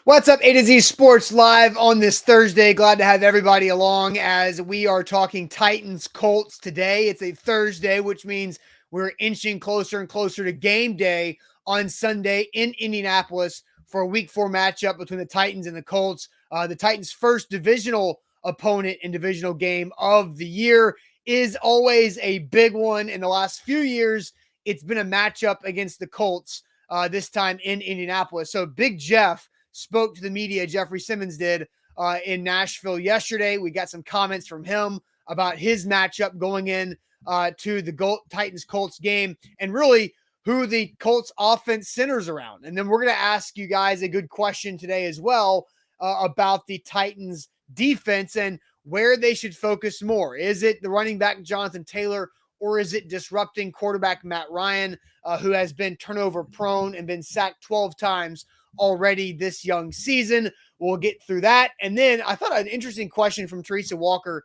What's up, A to Z Sports Live on this Thursday. Glad to have everybody along as we are talking Titans Colts today. It's a Thursday, which means we're inching closer and closer to game day on Sunday in Indianapolis for a Week 4 matchup between the Titans and the Colts. The Titans' first divisional opponent and divisional game of the year is always a big one. In the last few years, it's been a matchup against the Colts, this time in Indianapolis. So Big Jeff spoke to the media, Jeffery Simmons did, in Nashville yesterday. We got some comments from him about his matchup going in to the Titans-Colts game and really who the Colts offense centers around. And then we're going to ask you guys a good question today as well about the Titans defense and where they should focus more. Is it the running back Jonathan Taylor, or is it disrupting quarterback Matt Ryan, who has been turnover prone and been sacked 12 times already this young season? We'll get through that. And then I thought an interesting question from Teresa Walker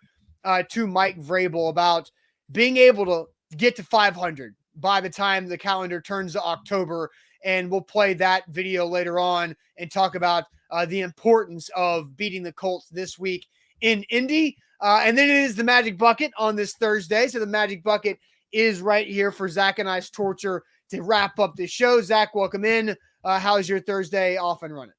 to Mike Vrabel about being able to get to 500 by the time the calendar turns to October. And we'll play that video later on and talk about the importance of beating the Colts this week in Indy. And then it is the Magic Bucket on this Thursday. So the Magic Bucket is right here for Zach and I's torture to wrap up the show. Zach, welcome in. How's your Thursday off and running?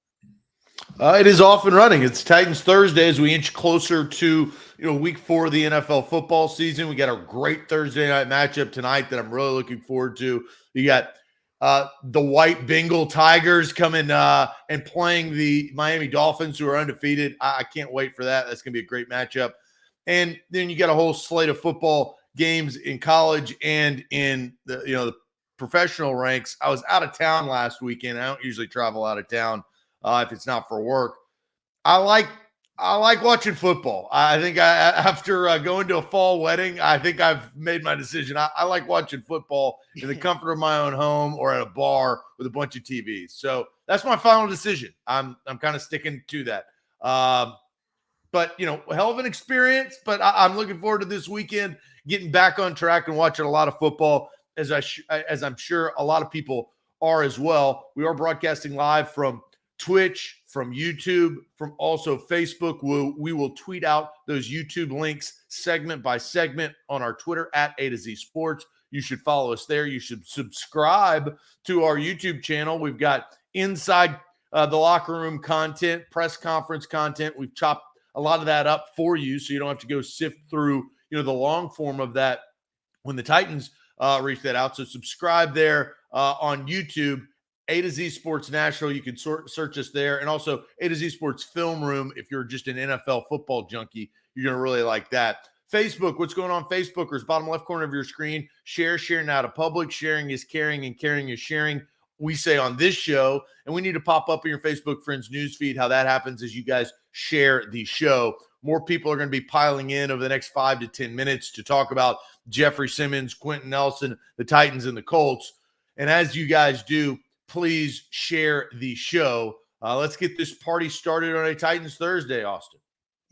It is off and running. It's Titans Thursday as we inch closer to Week 4 of the NFL football season. We got a great Thursday night matchup tonight that I'm really looking forward to. You got the white Bengal Tigers coming and playing the Miami Dolphins, who are undefeated. I can't wait for that. That's going to be a great matchup. And then you if whole slate of football games in college and in the professional ranks. I was out of town last weekend. I don't usually travel out of town if it's not for work. I like watching football. I think after going to a fall wedding, I think I've made my decision. I like watching football in the comfort of my own home or at a bar with a bunch of TVs. So that's my final decision. I'm kind of sticking to that. But hell of an experience. But I'm looking forward to this weekend, getting back on track and watching a lot of football, as I'm sure a lot of people are as well. We are broadcasting live from Twitch, from YouTube, from also Facebook. We will tweet out those YouTube links segment by segment on our Twitter at A to Z Sports. You should follow us there. You should subscribe to our YouTube channel. We've got inside the locker room content, press conference content. We've chopped a lot of that up for you, so you don't have to go sift through the long form of that when the Titans reach that out. So subscribe there on YouTube, A to Z Sports Nashville. You can search us there. And also A to Z Sports Film Room. If you're just an NFL football junkie, you're going to really like that. Facebook, what's going on, Facebookers? Bottom left corner of your screen. Share now to public. Sharing is caring and caring is sharing. We say on this show, and we need to pop up in your Facebook friends newsfeed. How that happens is you guys share the show. More people are going to be piling in over the next 5 to 10 minutes to talk about Jeffery Simmons, Quenton Nelson, the Titans, and the Colts. And as you guys do, please share the show. Let's get this party started on a Titans Thursday, Austin.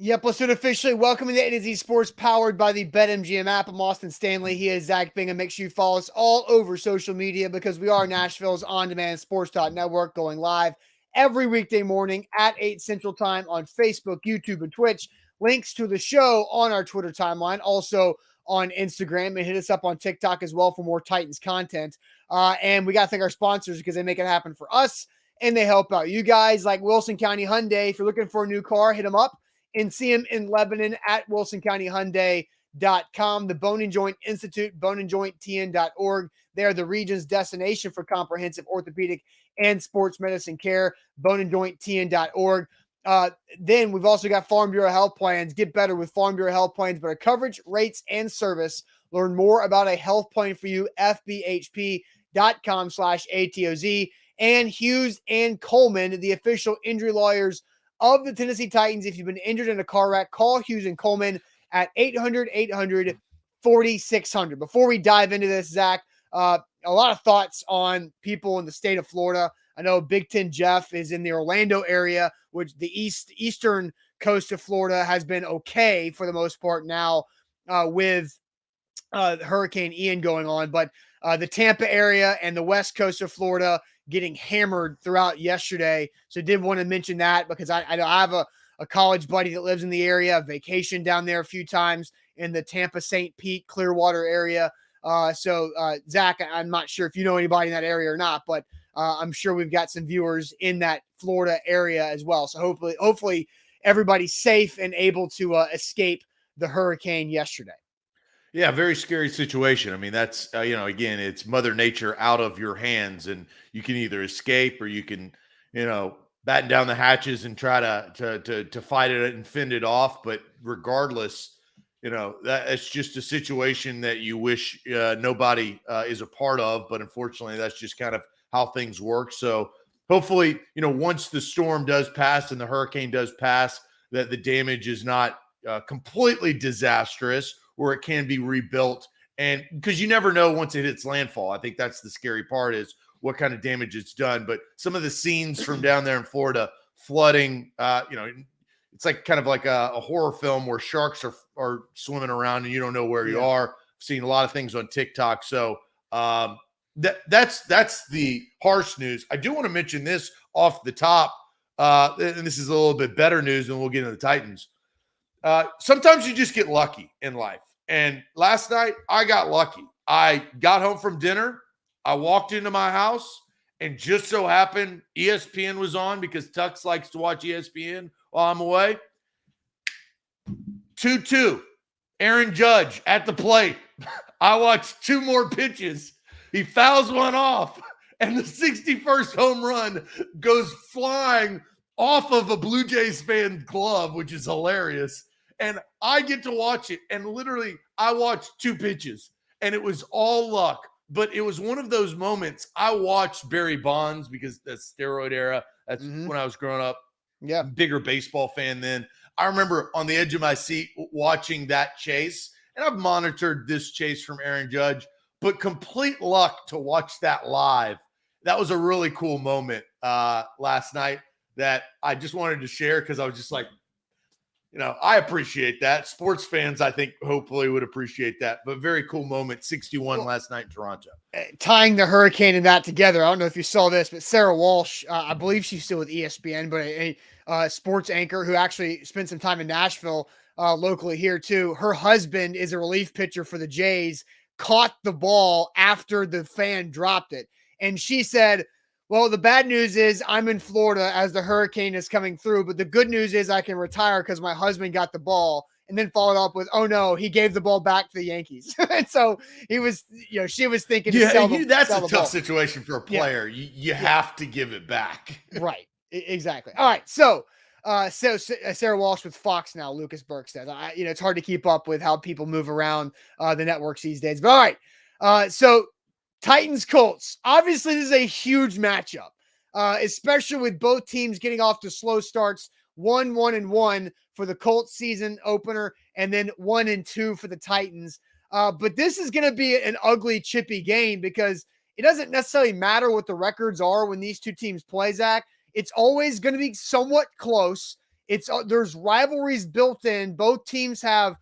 Yep, let's do it officially. Welcome to A to Z Sports, powered by the BetMGM app. I'm Austin Stanley. He is Zach Bingham. Make sure you follow us all over social media because we are Nashville's on-demand sports network, going live every weekday morning at 8 Central Time on Facebook, YouTube, and Twitch. Links to the show on our Twitter timeline, also on Instagram, and hit us up on TikTok as well for more Titans content. And we got to thank our sponsors because they make it happen for us and they help out you guys, like Wilson County Hyundai. If you're looking for a new car, hit them up and see them in Lebanon at wilsoncountyhyundai.com. The Bone and Joint Institute, boneandjointtn.org. They are the region's destination for comprehensive orthopedic and sports medicine care, boneandjointtn.org. Then we've also got Farm Bureau Health Plans. Get better with Farm Bureau Health Plans, better coverage, rates, and service. Learn more about a health plan for you, fbhp.com/ATOZ. And Hughes and Coleman, the official injury lawyers of the Tennessee Titans. If you've been injured in a car wreck, call Hughes and Coleman at 800-800-4600. Before we dive into this, Zach, a lot of thoughts on people in the state of Florida. I know Big Ten Jeff is in the Orlando area, which the eastern coast of Florida has been okay for the most part now with Hurricane Ian going on. But the Tampa area and the west coast of Florida getting hammered throughout yesterday. So did want to mention that because I have a college buddy that lives in the area, vacationed down there a few times in the Tampa St. Pete Clearwater area. So Zach, I'm not sure if you know anybody in that area or not, but I'm sure we've got some viewers in that Florida area as well. So hopefully everybody's safe and able to escape the hurricane yesterday. Yeah, very scary situation. I mean, that's again, it's Mother Nature out of your hands, and you can either escape or you can, batten down the hatches and try to fight it and fend it off. But regardless, that's just a situation that you wish nobody is a part of. But unfortunately, that's just kind of how things work. So hopefully, once the storm does pass and the hurricane does pass, that the damage is not completely disastrous, where it can be rebuilt. And because you never know once it hits landfall. I think that's the scary part, is what kind of damage it's done. But some of the scenes from down there in Florida, flooding, it's like kind of like a horror film where sharks are swimming around and you don't know where you are. I've seen a lot of things on TikTok. So that's the harsh news. I do want to mention this off the top, and this is a little bit better news, and we'll get into the Titans. Sometimes you just get lucky in life. And last night I got lucky. I got home from dinner. I walked into my house, and just so happened ESPN was on because Tux likes to watch ESPN while I'm away. 2-2. Aaron Judge at the plate. I watched two more pitches. He fouls one off, and the 61st home run goes flying off of a Blue Jays fan glove, which is hilarious. And I get to watch it. And literally, I watched two pitches, and it was all luck. But it was one of those moments. I watched Barry Bonds because that's steroid era. That's when I was growing up. Yeah. Bigger baseball fan then. I remember on the edge of my seat watching that chase. And I've monitored this chase from Aaron Judge, but complete luck to watch that live. That was a really cool moment last night that I just wanted to share because I was just like, I appreciate that. Sports fans, I think, hopefully would appreciate that. But very cool moment, 61 last night in Toronto. Tying the hurricane and that together, I don't know if you saw this, but Sarah Walsh, I believe she's still with ESPN, but a sports anchor who actually spent some time in Nashville locally here too. Her husband is a relief pitcher for the Jays, caught the ball after the fan dropped it. And she said, well, the bad news is I'm in Florida as the hurricane is coming through, but the good news is I can retire because my husband got the ball, and then followed up with, oh no, he gave the ball back to the Yankees. And so he was, she was thinking, that's a tough situation for a player. Yeah. You have to give it back. Right. Exactly. All right. So Sarah Walsh with Fox now, Lucas Berkstead. It's hard to keep up with how people move around the networks these days, but all right. So Titans Colts. Obviously, this is a huge matchup, especially with both teams getting off to slow starts. 1-1-1 for the Colts season opener, and then 1-2 for the Titans. But this is going to be an ugly, chippy game because it doesn't necessarily matter what the records are when these two teams play, Zach. It's always going to be somewhat close. There's rivalries built in. Both teams have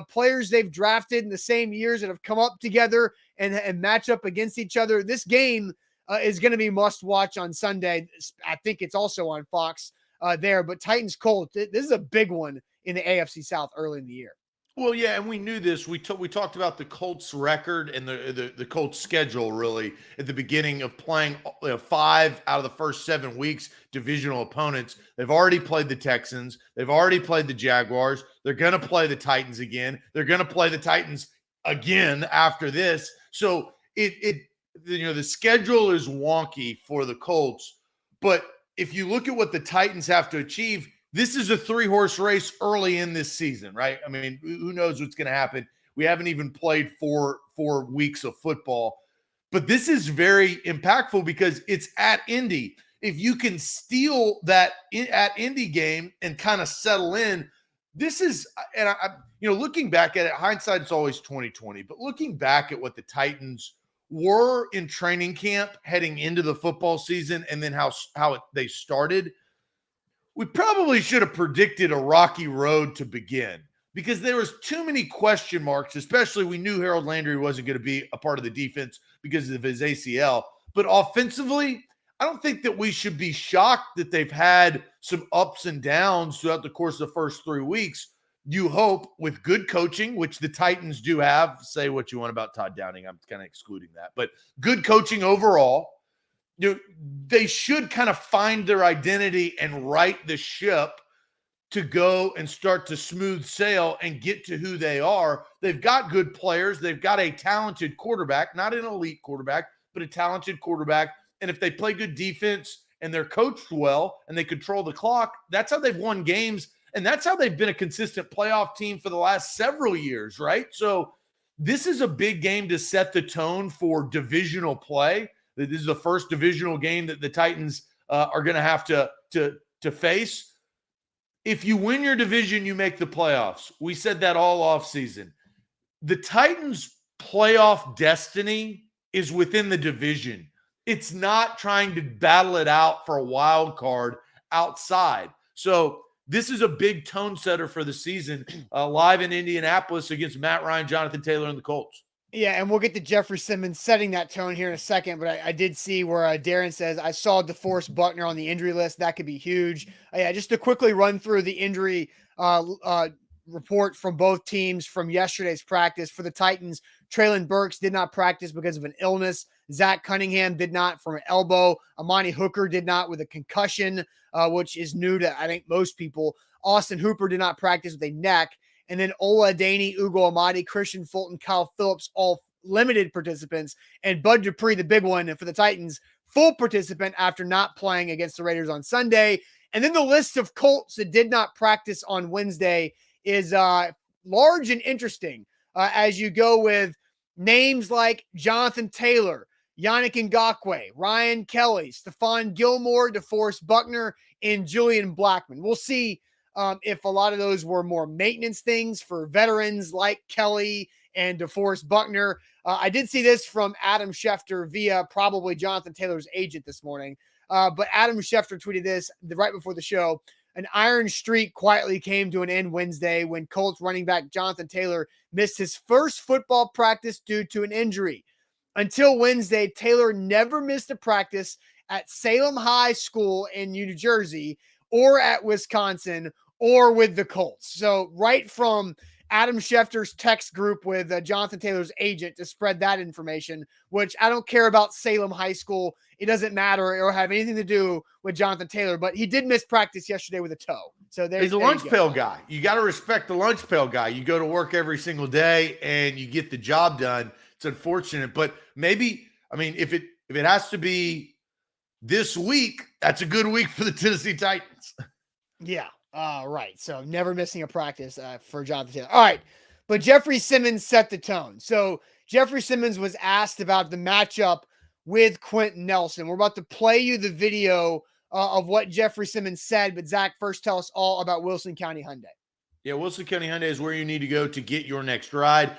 players they've drafted in the same years that have come up together and match up against each other. This game is going to be must watch on Sunday. I think it's also on Fox there, but Titans Colts, this is a big one in the AFC South early in the year. Well, yeah, and we knew this. We talked about the Colts record and the Colts schedule really at the beginning of playing 5 out of the first 7 weeks divisional opponents. They've already played the Texans. They've already played the Jaguars. They're going to play the Titans again. They're going to play the Titans again after this. So the schedule is wonky for the Colts, but if you look at what the Titans have to achieve, this is a 3-horse race early in this season, right? I mean, who knows what's going to happen? We haven't even played 4 weeks of football, but this is very impactful because it's at Indy. If you can steal that at Indy game and kind of settle in, this is, and looking back at it, hindsight is always 20/20, but looking back at what the Titans were in training camp heading into the football season and then how they started, we probably should have predicted a rocky road to begin because there was too many question marks, especially we knew Harold Landry wasn't going to be a part of the defense because of his ACL. But offensively, I don't think that we should be shocked that they've had some ups and downs throughout the course of the first 3 weeks. You hope with good coaching, which the Titans do have. Say what you want about Todd Downing. I'm kind of excluding that. But good coaching overall. They should kind of find their identity and right the ship to go and start to smooth sail and get to who they are. They've got good players. They've got a talented quarterback, not an elite quarterback, but a talented quarterback. And if they play good defense and they're coached well and they control the clock, that's how they've won games. And that's how they've been a consistent playoff team for the last several years, right? So this is a big game to set the tone for divisional play. This is the first divisional game that the Titans are going to have to face. If you win your division, you make the playoffs. We said that all offseason. The Titans' playoff destiny is within the division. It's not trying to battle it out for a wild card outside. So this is a big tone setter for the season, live in Indianapolis against Matt Ryan, Jonathan Taylor, and the Colts. Yeah, and we'll get to Jeffery Simmons setting that tone here in a second, but I did see where Darren says, I saw DeForest Buckner on the injury list. That could be huge. Yeah, just to quickly run through the injury report from both teams from yesterday's practice. For the Titans, Treylon Burks did not practice because of an illness. Zach Cunningham did not from an elbow. Amani Hooker did not with a concussion, which is new to, I think, most people. Austin Hooper did not practice with a neck. And then Ola Daney, Ugo Amadi, Christian Fulton, Kyle Phillips, all limited participants. And Bud Dupree, the big one for the Titans, full participant after not playing against the Raiders on Sunday. And then the list of Colts that did not practice on Wednesday is large and interesting as you go with names like Jonathan Taylor, Yannick Ngakoue, Ryan Kelly, Stephon Gilmore, DeForest Buckner, and Julian Blackmon. We'll see if a lot of those were more maintenance things for veterans like Kelly and DeForest Buckner. I did see this from Adam Schefter via probably Jonathan Taylor's agent this morning. But Adam Schefter tweeted this right before the show. An iron streak quietly came to an end Wednesday when Colts running back Jonathan Taylor missed his first football practice due to an injury. Until Wednesday, Taylor never missed a practice at Salem High School in New Jersey or at Wisconsin or with the Colts. So right from Adam Schefter's text group with Jonathan Taylor's agent to spread that information, which I don't care about Salem High School. It doesn't matter or have anything to do with Jonathan Taylor, but he did miss practice yesterday with a toe. So he's a lunch pail guy. You got to respect the lunch pail guy. You go to work every single day and you get the job done. It's unfortunate, but maybe, I mean, if it has to be this week, that's a good week for the Tennessee Titans. Yeah. Right. So never missing a practice for Jonathan Taylor. All right. But Jeffery Simmons set the tone. So Jeffery Simmons was asked about the matchup with Quenton Nelson. We're about to play you the video of what Jeffery Simmons said. But Zach, first tell us all about Wilson County Hyundai. Yeah, Wilson County Hyundai is where you need to go to get your next ride.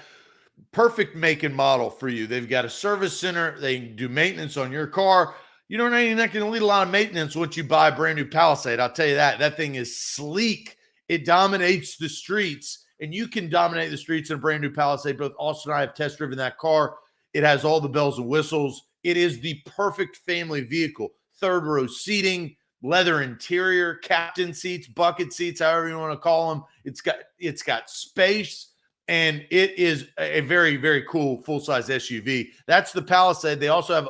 Perfect make and model for you. They've got a service center. They can do maintenance on your car. You're not going to need a lot of maintenance once you buy a brand new Palisade. I'll tell you that. That thing is sleek. It dominates the streets, and you can dominate the streets in a brand new Palisade. Both Austin and I have test driven that car. It has all the bells and whistles. It is the perfect family vehicle. Third row seating, leather interior, captain seats, bucket seats, however you want to call them. It's got space, and it is a very, very cool full-size SUV. That's the Palisade. They also have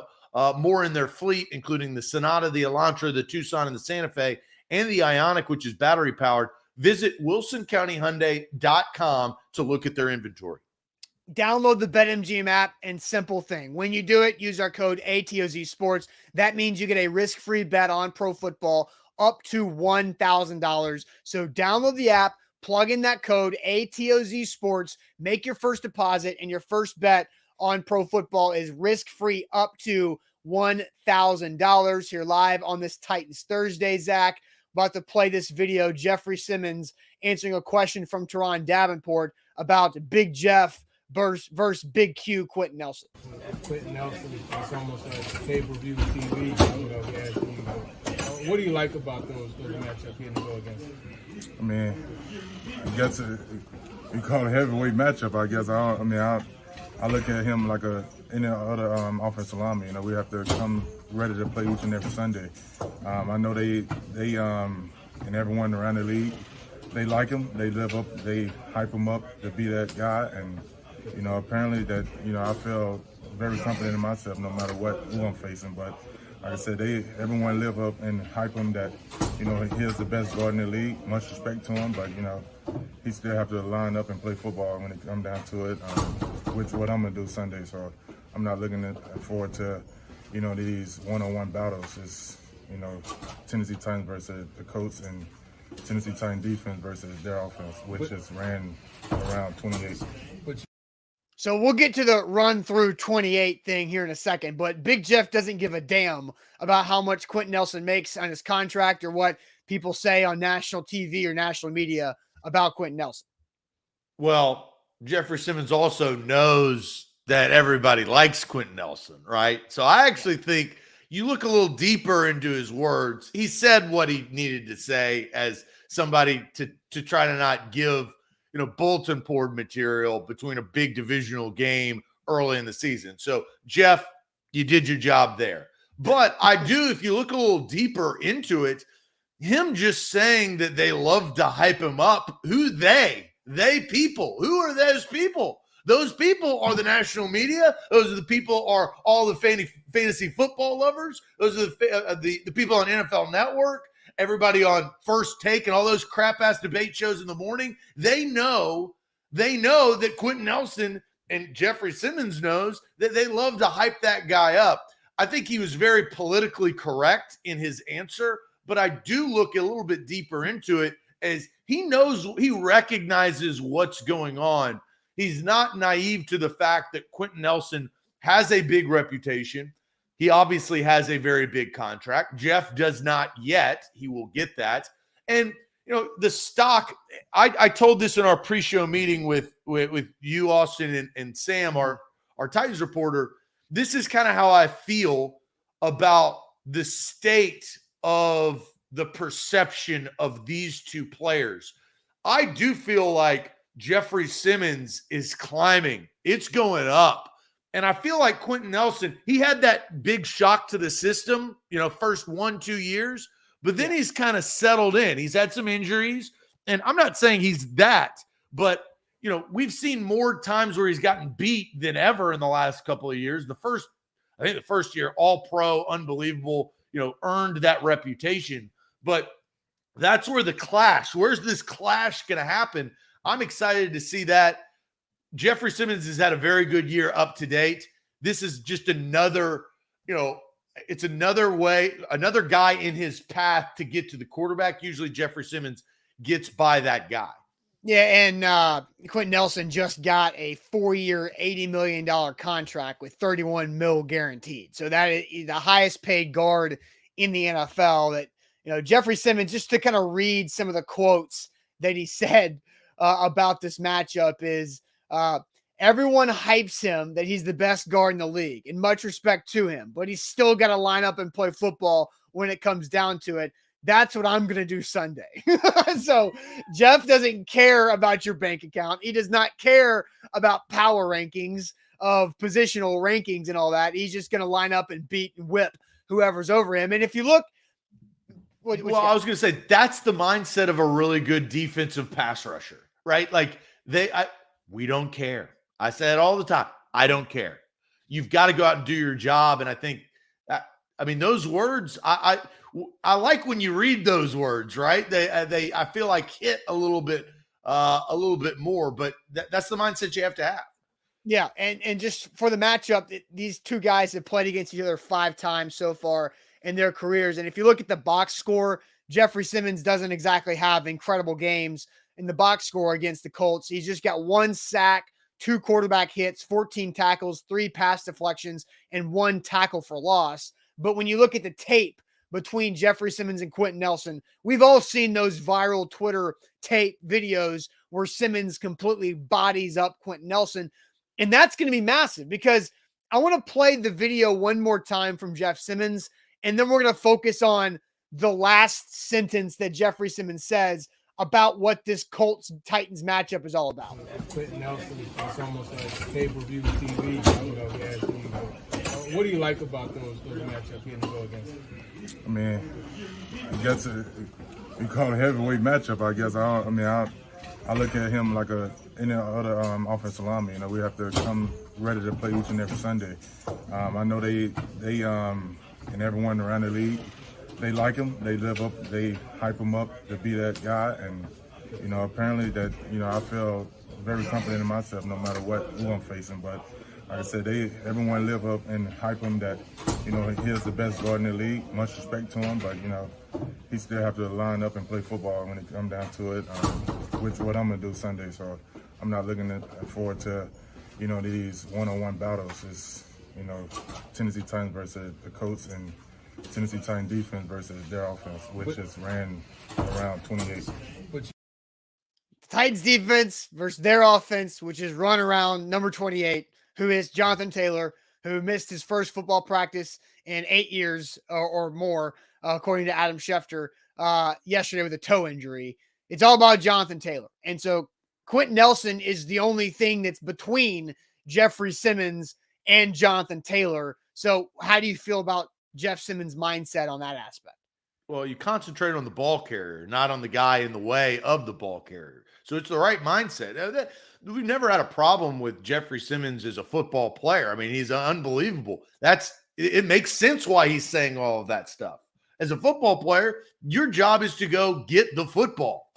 more in their fleet, including the Sonata, the Elantra, the Tucson, and the Santa Fe, and the Ioniq, which is battery-powered. Visit wilsoncountyhyundai.com to look at their inventory. Download the BetMGM app, and simple thing. When you do it, use our code ATOZ Sports. That means you get a risk-free bet on pro football up to $1,000. So download the app, plug in that code ATOZ Sports, make your first deposit, and your first bet on pro football is risk-free up to $1,000. Here live on this Titans Thursday, Zach. About to play this video. Jeffery Simmons answering a question from Teron Davenport about Big Jeff versus Big Q, Quenton Nelson. Quenton Nelson, it's almost like pay-per-view TV. What do you like about those matchups getting to go against? I mean, I guess you call it a heavyweight matchup. I guess I look at him like any other offensive lineman. We have to come ready to play each and every Sunday. I know they and everyone around the league, they like him. They live up, they hype him up to be that guy. And, you know, apparently that, you know, I feel very confident in myself no matter who I'm facing. But like I said, everyone live up and hype him that, you know, he is the best guard in the league. Much respect to him, but, you know, he still have to line up and play football when it comes down to it, which what I'm going to do Sunday. So I'm not looking forward to, you know, these one-on-one battles. It's, you know, Tennessee Titans versus the Colts and Tennessee Titans defense versus their offense, which just ran around 28. So we'll get to the run through 28 thing here in a second, but Big Jeff doesn't give a damn about how much Quenton Nelson makes on his contract or what people say on national TV or national media about Quenton Nelson. Well, Jeffery Simmons also knows that everybody likes Quenton Nelson, right? So I actually think you look a little deeper into his words. He said what he needed to say as somebody to try to not give, you know, bulletin board material between a big divisional game early in the season. So, Jeff, you did your job there. But I do, if you look a little deeper into it, him just saying that they love to hype him up, they people. Who are those people? Those people are the national media. Those are the people are all the fantasy football lovers. Those are the people on NFL Network, everybody on First Take and all those crap-ass debate shows in the morning. They know that Quenton Nelson and Jeffery Simmons knows that they love to hype that guy up. I think he was very politically correct in his answer, but I do look a little bit deeper into it as he recognizes what's going on. He's not naive to the fact that Quenton Nelson has a big reputation. He obviously has a very big contract. Jeff does not yet. He will get that. And, you know, the stock, I told this in our pre-show meeting with you, Austin, and Sam, our Titans reporter. This is kind of how I feel about the state of the perception of these two players. I do feel like Jeffery Simmons is climbing. It's going up. And I feel like Quenton Nelson, he had that big shock to the system, you know, first 1-2 years, but then he's kind of settled in. He's had some injuries, and I'm not saying he's that, but, you know, we've seen more times where he's gotten beat than ever in the last couple of years. I think the first year, all pro, unbelievable, you know, earned that reputation. But that's where where's this clash going to happen? I'm excited to see that. Jeffery Simmons has had a very good year up to date. This is just another, you know, it's another guy in his path to get to the quarterback. Usually Jeffery Simmons gets by that guy. Yeah, and Quenton Nelson just got a 4-year, $80 million contract with $31 million guaranteed. So that is the highest paid guard in the NFL. That, you know, Jeffery Simmons, just to kind of read some of the quotes that he said about this matchup is everyone hypes him that he's the best guard in the league, and much respect to him, but he's still got to line up and play football when it comes down to it. That's what I'm going to do Sunday. So Jeff doesn't care about your bank account. He does not care about power rankings of positional rankings and all that. He's just going to line up and beat and whip whoever's over him. And if you look, I was going to say, that's the mindset of a really good defensive pass rusher, right? Like we don't care. I say it all the time. I don't care. You've got to go out and do your job. And I think, those words, I like when you read those words, right? They I feel like hit a little bit more, but that's the mindset you have to have. Yeah. And just for the matchup, these two guys have played against each other 5 times so far in their careers. And if you look at the box score, Jeffery Simmons doesn't exactly have incredible games in the box score against the Colts. He's just got 1 sack, 2 quarterback hits, 14 tackles, 3 pass deflections, and 1 tackle for loss. But when you look at the tape between Jeffery Simmons and Quenton Nelson, we've all seen those viral Twitter tape videos where Simmons completely bodies up Quenton Nelson. And that's going to be massive, because I want to play the video one more time from Jeff Simmons, and then we're going to focus on the last sentence that Jeffery Simmons says about what this Colts-Titans matchup is all about. Quenton Nelson, it's almost like pay-per-view TV. What do you like about those matchups getting to go against? I mean, I guess we call it a heavyweight matchup. I guess I look at him like any other offensive lineman. You know, we have to come ready to play each and every Sunday. I know they and everyone around the league, they like him. They hype him up to be that guy. And you know, apparently that I feel very confident in myself no matter who I'm facing. But like I said, everyone live up and hype him that he's the best guard in the league. Much respect to him, but he still have to line up and play football when it comes down to it, which what I'm gonna do Sunday. So I'm not looking forward to these one-on-one battles. It's Tennessee Titans versus the Colts and Tennessee Titans defense versus their offense, which just ran around 28. Titans defense versus their offense, which is run around number 28, who is Jonathan Taylor, who missed his first football practice in 8 years or more, according to Adam Schefter, yesterday with a toe injury. It's all about Jonathan Taylor. And so Quenton Nelson is the only thing that's between Jeffery Simmons and Jonathan Taylor. So how do you feel about Jeff Simmons' mindset on that aspect? Well, you concentrate on the ball carrier, not on the guy in the way of the ball carrier. So it's the right mindset. We've never had a problem with Jeffery Simmons as a football player. I mean, he's unbelievable. It makes sense why he's saying all of that stuff. As a football player, your job is to go get the football,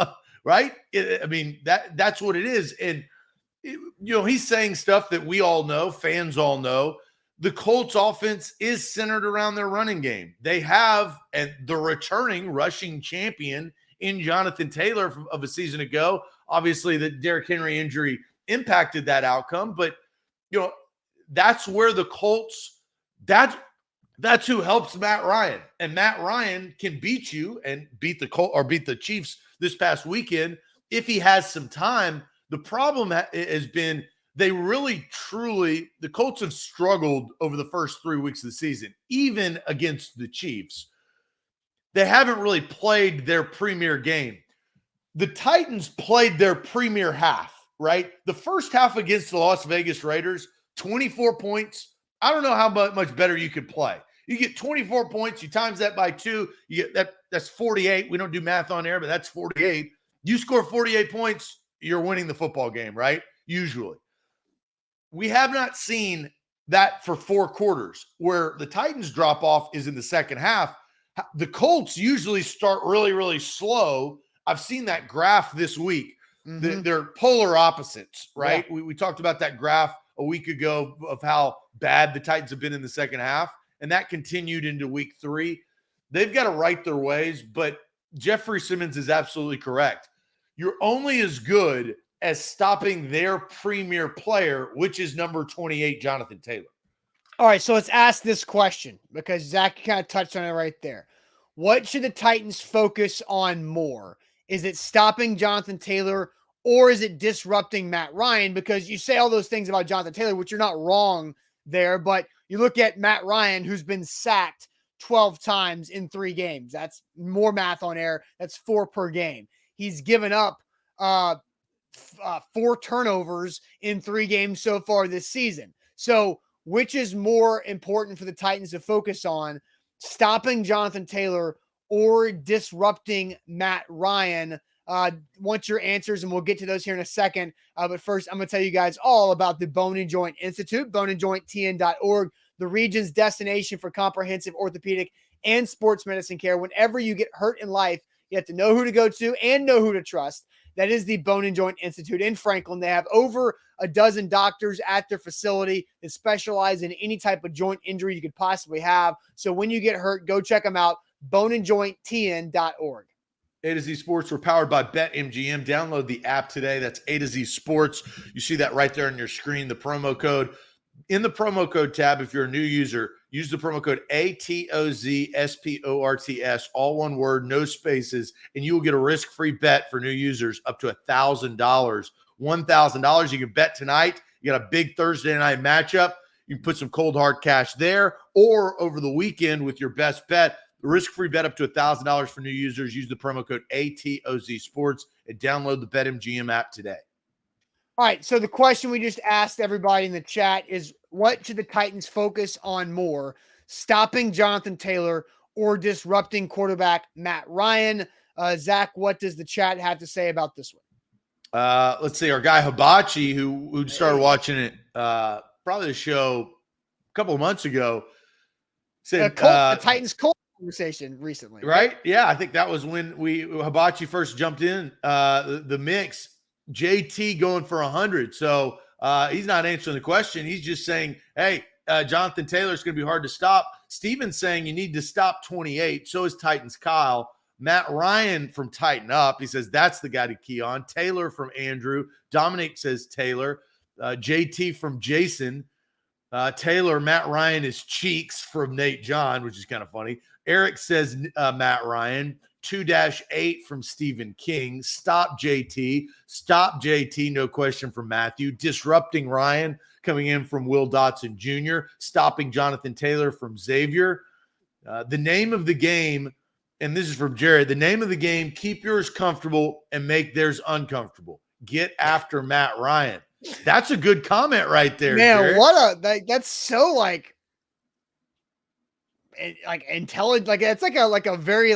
right? That's what it is. And, he's saying stuff that we all know, fans all know. The Colts offense is centered around their running game. They have the returning rushing champion in Jonathan Taylor of a season ago. Obviously, the Derrick Henry injury impacted that outcome, but that's where the Colts. That's who helps Matt Ryan, and Matt Ryan can beat you and beat the Chiefs this past weekend if he has some time. The problem has been the Colts have struggled over the first 3 weeks of the season, even against the Chiefs. They haven't really played their premier game. The Titans played their premier half, right? The first half against the Las Vegas Raiders, 24 points. I don't know how much better you could play. You get 24 points, you times that by 2, you get that's 48. We don't do math on air, but that's 48. You score 48 points, you're winning the football game, right? Usually. We have not seen that for 4 quarters. Where the Titans drop off is in the second half. The Colts usually start really, really slow. I've seen that graph this week. Mm-hmm. They're polar opposites, right? Yeah. We talked about that graph a week ago of how bad the Titans have been in the second half, and that continued into week 3. They've got to right their ways, but Jeffery Simmons is absolutely correct. You're only as good as stopping their premier player, which is number 28, Jonathan Taylor. All right, so let's ask this question because Zach kind of touched on it right there. What should the Titans focus on more? Is it stopping Jonathan Taylor or is it disrupting Matt Ryan? Because you say all those things about Jonathan Taylor, which you're not wrong there, but you look at Matt Ryan, who's been sacked 12 times in 3 games. That's more math on air. That's 4 per game. He's given up 4 turnovers in 3 games so far this season. So which is more important for the Titans to focus on, stopping Jonathan Taylor or disrupting Matt Ryan? Want your answers, and we'll get to those here in a second. But first, I'm going to tell you guys all about the Bone and Joint Institute, boneandjointtn.org, the region's destination for comprehensive orthopedic and sports medicine care. Whenever you get hurt in life, you have to know who to go to and know who to trust. That is the Bone and Joint Institute in Franklin. They have over a dozen doctors at their facility that specialize in any type of joint injury you could possibly have. So when you get hurt, go check them out, boneandjointtn.org. A to Z Sports, we're powered by BetMGM. Download the app today. That's A to Z Sports. You see that right there on your screen, the promo code. In the promo code tab, if you're a new user, use the promo code ATOZSPORTS, all one word, no spaces, and you will get a risk-free bet for new users up to $1,000. $1,000 you can bet tonight. You got a big Thursday night matchup. You can put some cold hard cash there, or over the weekend with your best bet. The risk-free bet up to $1,000 for new users. Use the promo code ATOZ Sports and download the BetMGM app today. All right. So the question we just asked everybody in the chat is, what should the Titans focus on more, stopping Jonathan Taylor or disrupting quarterback Matt Ryan? Zach, what does the chat have to say about this one? Let's see. Our guy Hibachi, who started watching it, probably the show a couple of months ago, said the Titans Colts conversation recently, right? Yeah, I think that was when Hibachi first jumped in the mix. JT going for 100, so he's not answering the question. He's just saying, "Hey, Jonathan Taylor's going to be hard to stop." Steven's saying you need to stop 28. So is Titans Kyle. Matt Ryan from Tighten Up, he says that's the guy to key on. Taylor from Andrew. Dominic says Taylor. JT from Jason. Taylor, Matt Ryan is Cheeks from Nate John, which is kind of funny. Eric says Matt Ryan. 2-8 from Stephen King. Stop JT. Stop JT, no question from Matthew. Disrupting Ryan coming in from Will Dotson Jr. Stopping Jonathan Taylor from Xavier. The name of the game, and this is from Jared, the name of the game, keep yours comfortable and make theirs uncomfortable. Get after Matt Ryan. That's a good comment right there, man. Jared. That's so like intelligent. Like it's like a very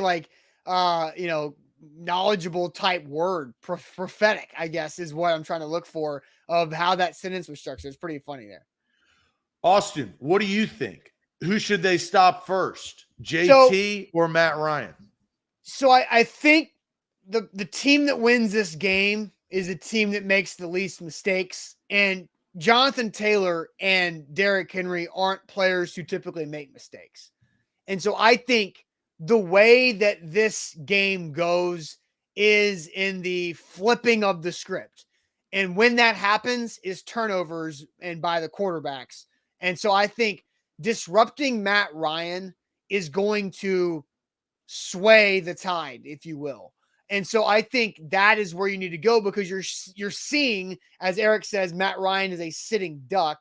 knowledgeable type word. Prophetic, I guess, is what I'm trying to look for of how that sentence was structured. It's pretty funny there. Austin, what do you think? Who should they stop first, JT or Matt Ryan? So I think the team that wins this game is a team that makes the least mistakes. And Jonathan Taylor and Derrick Henry aren't players who typically make mistakes. And so I think the way that this game goes is in the flipping of the script. And when that happens is turnovers and by the quarterbacks. And so I think disrupting Matt Ryan is going to sway the tide, if you will. And so I think that is where you need to go, because you're seeing, as Eric says, Matt Ryan is a sitting duck.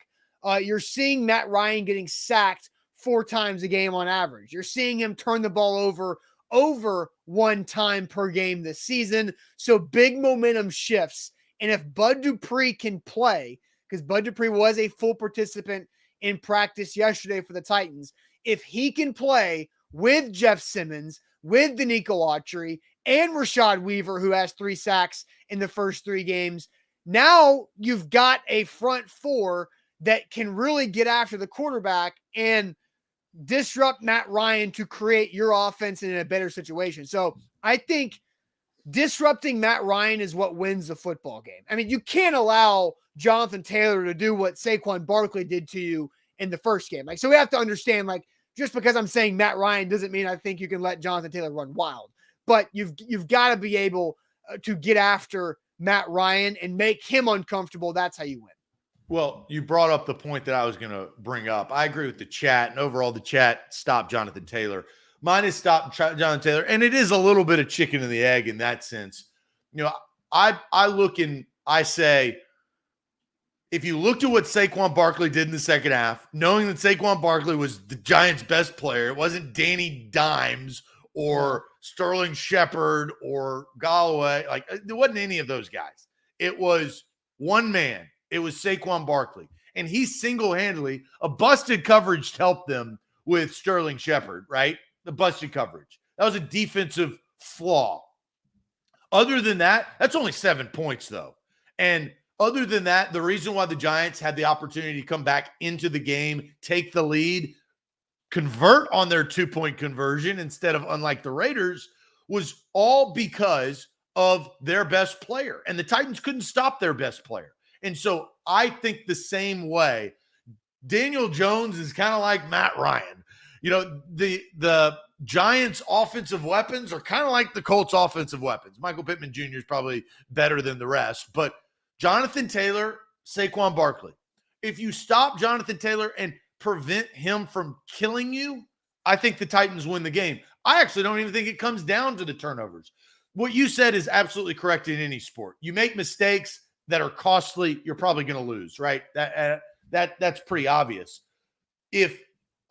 You're seeing Matt Ryan getting sacked 4 times a game on average. You're seeing him turn the ball over 1 time per game this season. So big momentum shifts. And if Bud Dupree can play, because Bud Dupree was a full participant in practice yesterday for the Titans, if he can play with Jeff Simmons, with Danico Autry, and Rashad Weaver, who has 3 sacks in the first 3 games, now you've got a front 4 that can really get after the quarterback and disrupt Matt Ryan to create your offense in a better situation. So I think disrupting Matt Ryan is what wins the football game. I mean, you can't allow Jonathan Taylor to do what Saquon Barkley did to you in the first game. So we have to understand, just because I'm saying Matt Ryan doesn't mean I think you can let Jonathan Taylor run wild. But you've got to be able to get after Matt Ryan and make him uncomfortable. That's how you win. Well, you brought up the point that I was going to bring up. I agree with the chat, and overall the chat stopped Jonathan Taylor. Mine is stop Jonathan Taylor, and it is a little bit of chicken and the egg in that sense. I look and I say, if you looked at what Saquon Barkley did in the second half, knowing that Saquon Barkley was the Giants' best player, it wasn't Danny Dimes or Sterling Shepard or Galloway. There wasn't any of those guys. It was one man. It was Saquon Barkley. And he single-handedly, a busted coverage helped them with Sterling Shepard, right? The busted coverage. That was a defensive flaw. Other than that, that's only 7 points, though. And other than that, the reason why the Giants had the opportunity to come back into the game, take the lead, convert on their 2-point conversion instead of, unlike the Raiders, was all because of their best player. And the Titans couldn't stop their best player. And so I think the way Daniel Jones is kind of like Matt Ryan. The Giants' offensive weapons are kind of like the Colts' offensive weapons. Michael Pittman Jr. is probably better than the rest. But Jonathan Taylor, Saquon Barkley. If you stop Jonathan Taylor and prevent him from killing you, I think the Titans win the game. I actually don't even think it comes down to the turnovers. What you said is absolutely correct in any sport. You make mistakes that are costly, you're probably going to lose, right? That's pretty obvious. If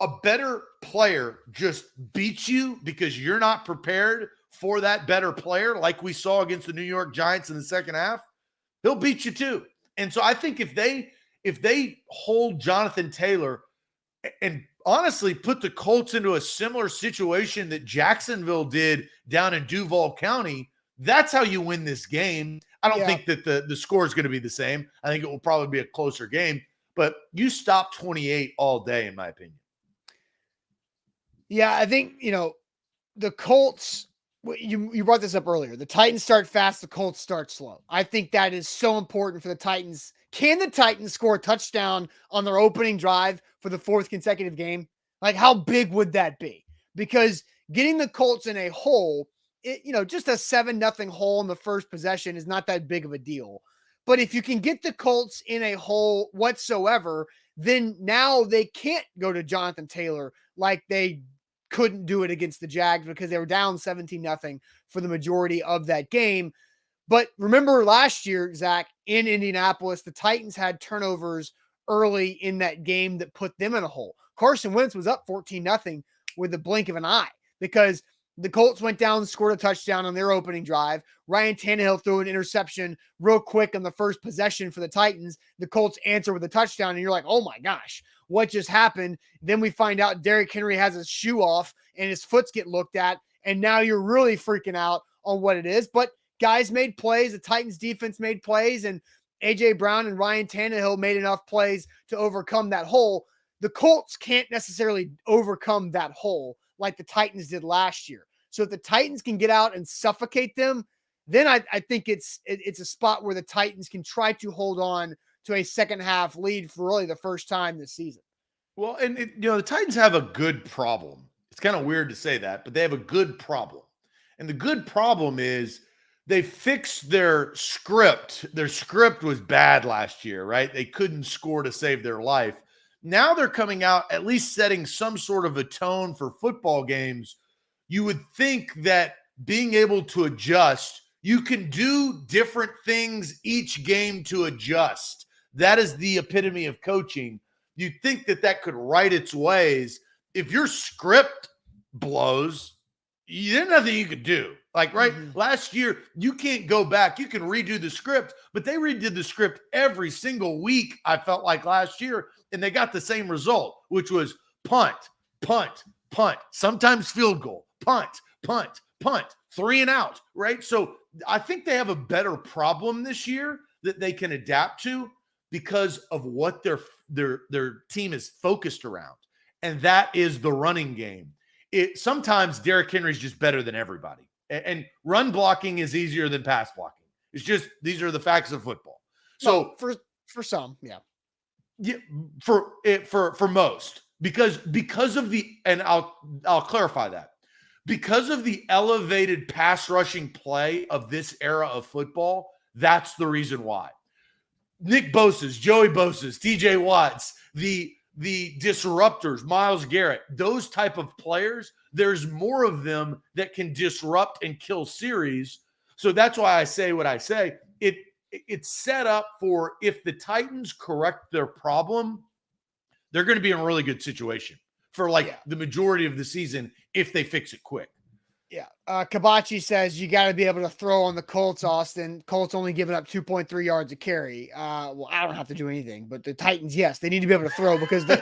a better player just beats you because you're not prepared for that better player, like we saw against the New York Giants in the second half, he'll beat you too. And so I think if they hold Jonathan Taylor and honestly put the Colts into a similar situation that Jacksonville did down in Duval County, that's how you win this game. I don't think that the score is going to be the same. I think it will probably be a closer game, but you stop 28 all day, in my opinion. Yeah, I think, the Colts, you brought this up earlier. The Titans start fast, the Colts start slow. I think that is so important for the Titans. Can the Titans score a touchdown on their opening drive for the 4th consecutive game? Like, how big would that be? Because getting the Colts in a hole, just a 7-0 hole in the first possession is not that big of a deal. But if you can get the Colts in a hole whatsoever, then now they can't go to Jonathan Taylor like they couldn't do it against the Jags because they were down 17-0 for the majority of that game. But remember last year, Zach, in Indianapolis, the Titans had turnovers early in that game that put them in a hole. Carson Wentz was up 14-0 with the blink of an eye because the Colts went down and scored a touchdown on their opening drive. Ryan Tannehill threw an interception real quick on the first possession for the Titans. The Colts answer with a touchdown, and you're like, oh my gosh, what just happened? Then we find out Derrick Henry has his shoe off and his foots get looked at, and now you're really freaking out on what it is. But guys made plays. The Titans defense made plays, and A.J. Brown and Ryan Tannehill made enough plays to overcome that hole. The Colts can't necessarily overcome that hole like the Titans did last year. So if the Titans can get out and suffocate them, then I think it's a spot where the Titans can try to hold on to a second half lead for really the first time this season. Well, and the Titans have a good problem. It's kind of weird to say that, but they have a good problem. And the good problem is they fixed their script. Their script was bad last year, right? They couldn't score to save their life. Now they're coming out at least setting some sort of a tone for football games. You would think that being able to adjust, you can do different things each game to adjust. That is the epitome of coaching. You'd think that could right its ways. If your script blows, there's nothing you could do. Like, right, last year, you can't go back. You can redo the script, but they redid the script every single week, I felt like last year, and they got the same result, which was punt, punt, punt, sometimes field goal, punt, punt, punt, 3 and out, right? So I think they have a better problem this year that they can adapt to because of what their team is focused around, and that is the running game. Sometimes Derrick Henry's just better than everybody. And run blocking is easier than pass blocking. It's just, these are the facts of football. So for some, yeah, for most, because of the, and I'll clarify that, because of the elevated pass rushing play of this era of football, that's the reason why. Nick Bosa's, Joey Bosa's, TJ Watts, the disruptors, Myles Garrett, those type of players, there's more of them that can disrupt and kill series. So that's why I say what I say. It's set up for, if the Titans correct their problem, they're going to be in a really good situation for the majority of the season if they fix it quick. Yeah. Kabachi says you got to be able to throw on the Colts, Austin. Colts only giving up 2.3 yards a carry. Well, I don't have to do anything, but the Titans, yes, they need to be able to throw because the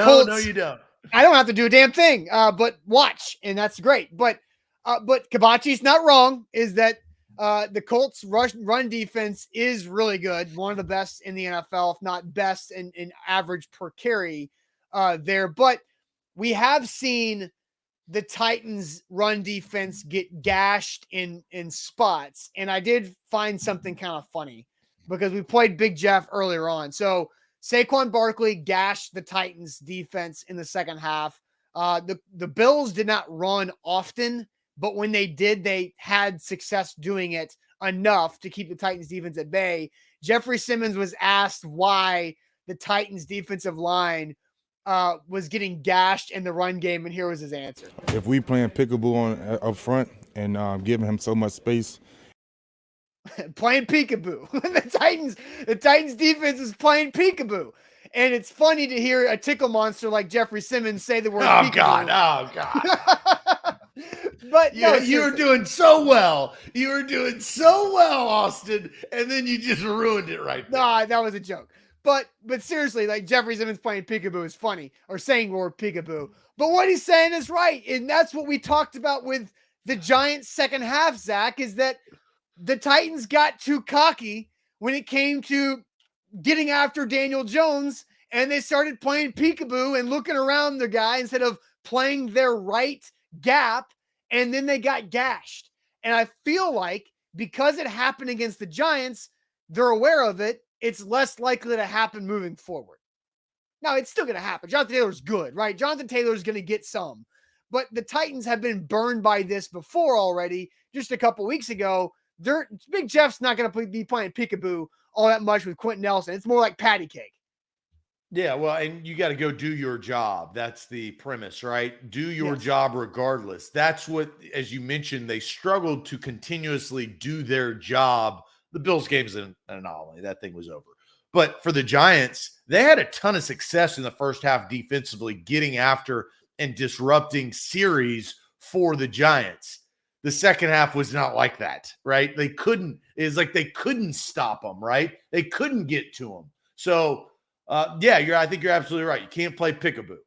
Colts. No, you don't. I don't have to do a damn thing, but watch, and that's great. But Kabachi's not wrong, is that the Colts run defense is really good. One of the best in the NFL, if not best in average per carry there. But we have seen the Titans run defense get gashed in spots. And I did find something kind of funny because we played Big Jeff earlier on. So Saquon Barkley gashed the Titans defense in the second half. The Bills did not run often, but when they did, they had success doing it enough to keep the Titans defense at bay. Jeffery Simmons was asked why the Titans defensive line was getting gashed in the run game, and here was his answer. If we playing peekaboo up front and giving him so much space, playing peekaboo. the Titans defense is playing peekaboo, and it's funny to hear a tickle monster like Jeffery Simmons say the word. Oh peekaboo. God! But no, you were doing so well. You were doing so well, Austin, and then you just ruined it right there. Nah, that was a joke. But seriously, like Jeffery Simmons playing peekaboo is funny, or saying word peekaboo. But what he's saying is right, and that's what we talked about with the Giants' second half. Zach, is that the Titans got too cocky when it came to getting after Daniel Jones, and they started playing peekaboo and looking around the guy instead of playing their right gap, and then they got gashed. And I feel like because it happened against the Giants, they're aware of it. It's less likely to happen moving forward. Now, it's still going to happen. Jonathan Taylor's good, right? Jonathan Taylor's going to get some. But the Titans have been burned by this before already, just a couple weeks ago. Big Jeff's not going to be playing peekaboo all that much with Quenton Nelson. It's more like patty cake. Yeah, well, and you got to go do your job. That's the premise, right? Do your Yes. job regardless. That's what, as you mentioned, they struggled to continuously do their job. The Bills game's an anomaly. That thing was over. But for the Giants, they had a ton of success in the first half defensively, getting after and disrupting series for the Giants. The second half was not like that, right? They couldn't stop them, right? They couldn't get to them. So, I think you're absolutely right. You can't play peekaboo.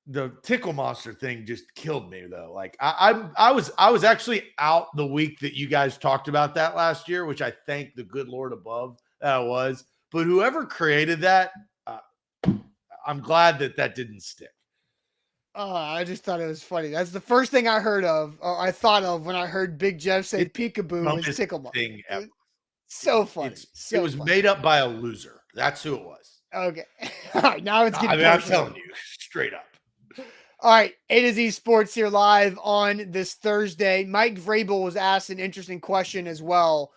The tickle monster thing just killed me though. Like I was actually out the week that you guys talked about that last year, which I thank the good Lord above that I was. But whoever created that, I'm glad that didn't stick. I just thought it was funny. That's the first thing I heard of, or I thought of when I heard Big Jeff say peekaboo was tickle monster. So funny. It was made up by a loser. That's who it was. Okay. All right. Now it's getting I'm personal. telling you straight up. All right. A to Z Sports here live on this Thursday. Mike Vrabel was asked an interesting question as well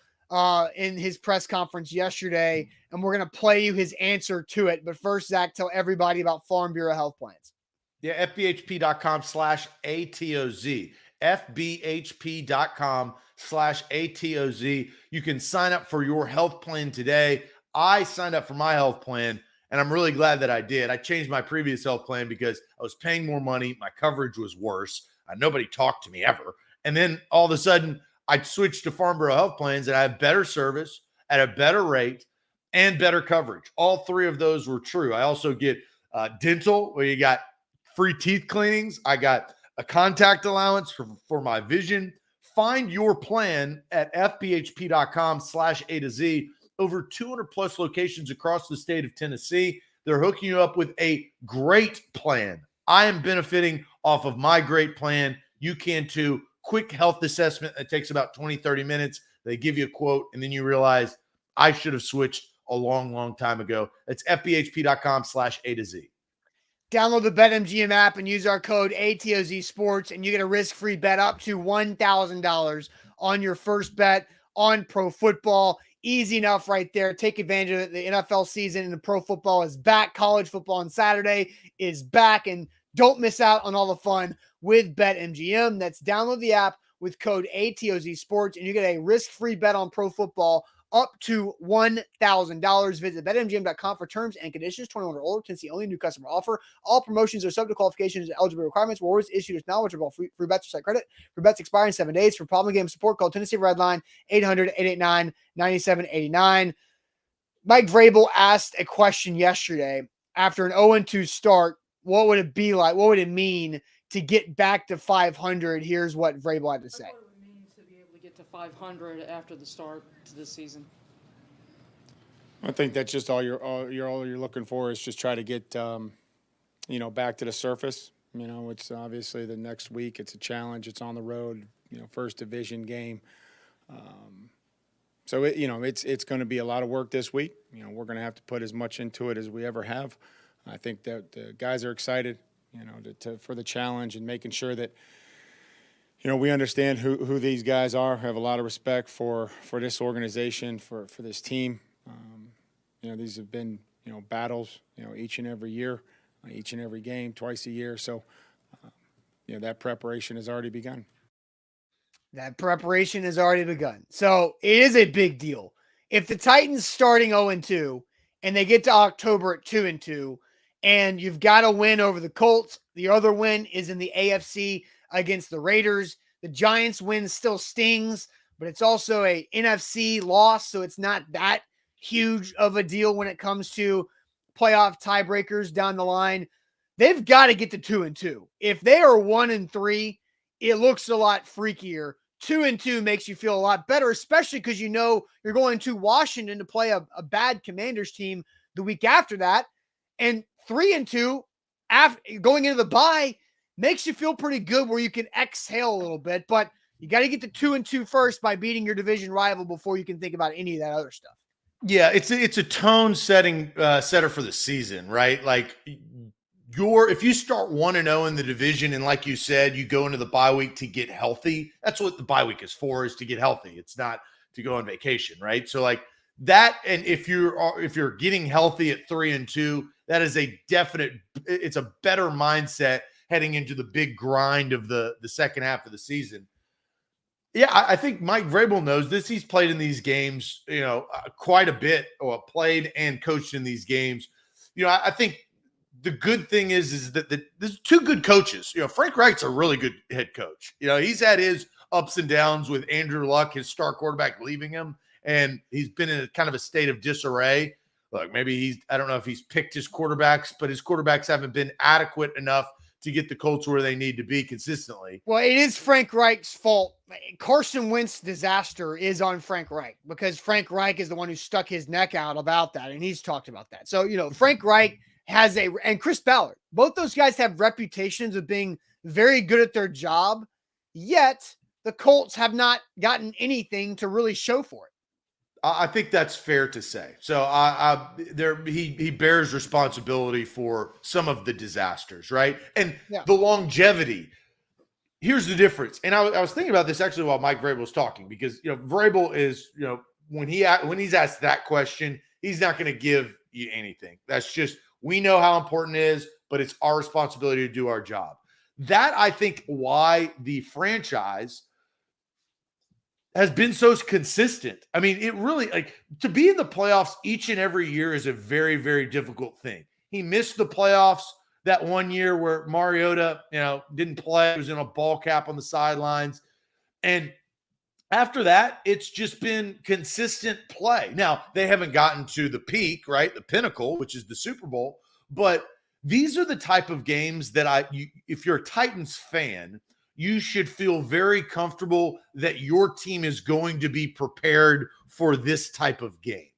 in his press conference yesterday, and we're going to play you his answer to it. But first, Zach, tell everybody about Farm Bureau Health Plans. Yeah, FBHP.com/ATOZ. FBHP.com/ATOZ. You can sign up for your health plan today. I signed up for my health plan, and I'm really glad that I did. I changed my previous health plan because I was paying more money. My coverage was worse. Nobody talked to me ever. And then all of a sudden, I switched to Farm Bureau Health Plans, and I have better service at a better rate and better coverage. All three of those were true. I also get dental, where you got free teeth cleanings. I got a contact allowance for my vision. Find your plan at FBHP.com/A to Z. Over 200 plus locations across the state of Tennessee. They're hooking you up with a great plan. I am benefiting off of my great plan. You can too. Quick health assessment that takes about 20, 30 minutes. They give you a quote, and then you realize I should have switched a long, long time ago. That's FBHP.com/A to Z. Download the BetMGM app and use our code ATOZ Sports, and you get a risk-free bet up to $1,000 on your first bet on pro football. Easy enough right there. Take advantage of it. The NFL season and the pro football is back. College football on Saturday is back, and don't miss out on all the fun with BetMGM. That's download the app with code ATOZ Sports, and you get a risk-free bet on pro football up to $1,000. Visit BetMGM.com for terms and conditions. 21 or older. Tennessee only. New customer offer. All promotions are subject to qualifications and eligibility requirements. Rewards issued as knowledgeable. Free bets or site credit. Free bets expire in 7 days. For problem game support, call Tennessee Red Line 800-889-9789. Mike Vrabel asked a question yesterday after an 0-2 start. What would it be like? What would it mean to get back to 500? Here's what Vrabel had to say. What would it mean to be able to get to 500 after the start to this season? I think that's just all you're looking for is just try to get back to the surface. It's obviously the next week. It's a challenge. It's on the road. First division game. So it's going to be a lot of work this week. We're going to have to put as much into it as we ever have. I think that the guys are excited, for the challenge and making sure that, we understand who these guys are, have a lot of respect for this organization, for this team. These have been, battles, each and every year, each and every game, twice a year. So, that preparation has already begun. That preparation has already begun. So it is a big deal. If the Titans starting 0-2 and they get to October at 2-2, and you've got to win over the Colts. The other win is in the AFC against the Raiders. The Giants win still stings, but it's also a NFC loss, so it's not that huge of a deal when it comes to playoff tiebreakers down the line. They've got to get to 2-2. If they are 1-3, it looks a lot freakier. 2-2 makes you feel a lot better, especially because you know you're going to Washington to play a bad Commanders team the week after that. And 3-2 after going into the bye makes you feel pretty good where you can exhale a little bit, but you got to get to 2-2 first by beating your division rival before you can think about any of that other stuff. Yeah, it's a tone setting setter for the season, right? Like if you start 1-0 in the division, and like you said, you go into the bye week to get healthy. That's what the bye week is to get healthy. It's not to go on vacation, right? So like that, and if you're getting healthy at 3-2, that is it's a better mindset heading into the big grind of the second half of the season. Yeah, I think Mike Vrabel knows this. He's played in these games, quite a bit, or played and coached in these games. I think the good thing is that there's two good coaches. Frank Reich's a really good head coach. He's had his ups and downs with Andrew Luck, his star quarterback, leaving him, and he's been in a kind of a state of disarray. Look, maybe I don't know if he's picked his quarterbacks, but his quarterbacks haven't been adequate enough to get the Colts where they need to be consistently. Well, it is Frank Reich's fault. Carson Wentz's disaster is on Frank Reich because Frank Reich is the one who stuck his neck out about that, and he's talked about that. So, Frank Reich and Chris Ballard, both those guys have reputations of being very good at their job, yet the Colts have not gotten anything to really show for it. I think that's fair to say. So he bears responsibility for some of the disasters, right? And the longevity. Here's the difference. And I was thinking about this actually while Mike Vrabel was talking, because Vrabel is when he's asked that question, he's not going to give you anything. That's just, we know how important it is, but it's our responsibility to do our job. That, I think, why the franchise has been so consistent. I mean, it really, to be in the playoffs each and every year is a very, very difficult thing. He missed the playoffs that one year where Mariota, didn't play. He was in a ball cap on the sidelines. And after that, it's just been consistent play. Now, they haven't gotten to the peak, right? The pinnacle, which is the Super Bowl. But these are the type of games that if you're a Titans fan, you should feel very comfortable that your team is going to be prepared for this type of game.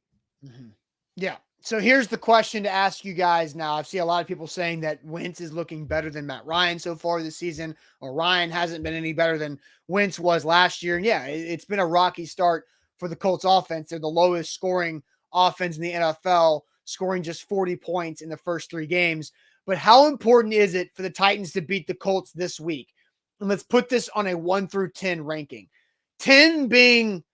Mm-hmm. Yeah. So here's the question to ask you guys now. I've seen a lot of people saying that Wentz is looking better than Matt Ryan so far this season, or Ryan hasn't been any better than Wentz was last year. And yeah, it's been a rocky start for the Colts offense. They're the lowest scoring offense in the NFL, scoring just 40 points in the first 3 games. But how important is it for the Titans to beat the Colts this week? And let's put this on a 1 through 10 ranking. 10 being,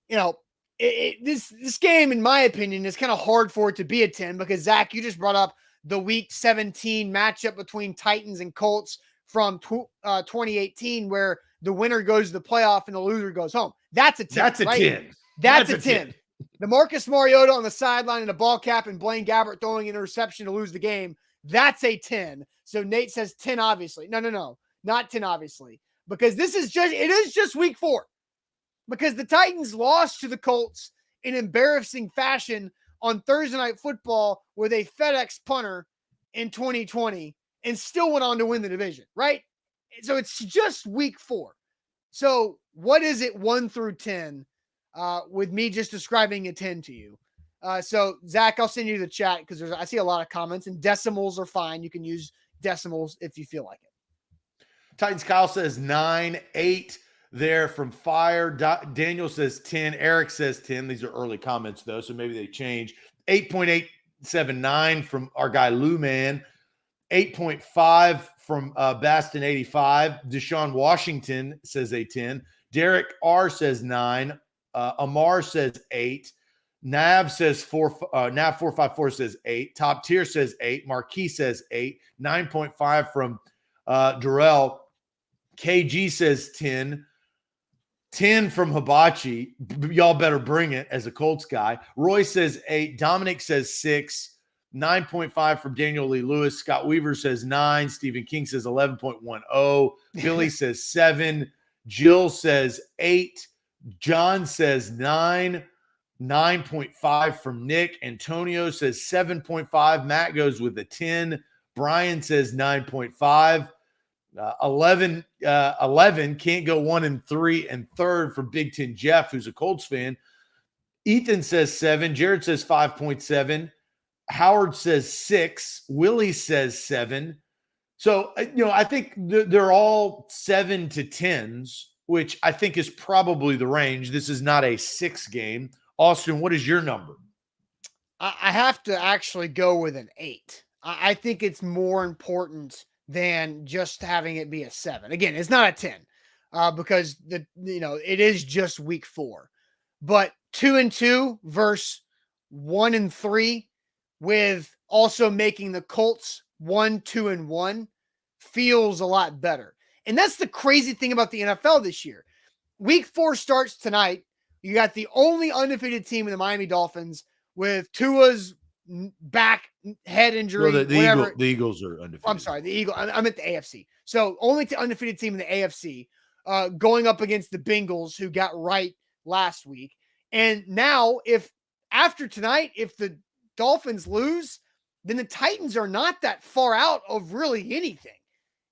this game, in my opinion, is kind of hard for it to be a 10 because, Zach, you just brought up the Week 17 matchup between Titans and Colts from 2018 where the winner goes to the playoff and the loser goes home. That's a 10. That's a right? 10. That's a 10. The Marcus Mariota on the sideline in a ball cap and Blaine Gabbert throwing an interception to lose the game. That's a 10. So Nate says 10, obviously. No. Not 10, obviously, because it is just week 4, because the Titans lost to the Colts in embarrassing fashion on Thursday Night Football with a FedEx punter in 2020 and still went on to win the division, right? So it's just week 4. So what is it 1 through 10 with me just describing a 10 to you? So Zach, I'll send you the chat because I see a lot of comments, and decimals are fine. You can use decimals if you feel like it. Titans Kyle says 9, 8 there from Fire. Daniel says 10. Eric says 10. These are early comments, though, so maybe they change. 8.879 from our guy Lou Man. 8.5 from Baston 85. Deshaun Washington says a 10. Derek R says 9. Amar says 8. Nav says 4. Nav 454 says 8. Top Tier says 8. Marquis says 8. 9.5 from Darrell. KG says 10. 10 from Hibachi. Y'all better bring it as a Colts guy. Roy says 8. Dominic says 6. 9.5 from Daniel Lee Lewis. Scott Weaver says 9. Stephen King says 11.10. Billy says 7. Jill says 8. John says 9. 9.5 from Nick. Antonio says 7.5. Matt goes with a 10. Brian says 9.5. 11 can't go 1 and 3 and third for Big Ten Jeff, who's a Colts fan. Ethan says 7. Jared says 5.7. Howard says 6. Willie says 7. So, I think they're all 7 to 10s, which I think is probably the range. This is not a 6 game. Austin, what is your number? I have to actually go with an 8. I think it's more important than just having it be a 7. Again, it's not a 10 because it is just week 4. But 2-2 versus 1-3 with also making the Colts 1-2-1 feels a lot better. And that's the crazy thing about the NFL this year. Week 4 starts tonight. You got the only undefeated team in the Miami Dolphins with Tua's back head injury. Well, the Eagles are undefeated. I'm sorry, the Eagles. I'm at the AFC. So only undefeated team in the AFC going up against the Bengals, who got right last week. And now, if after tonight, if the Dolphins lose, then the Titans are not that far out of really anything.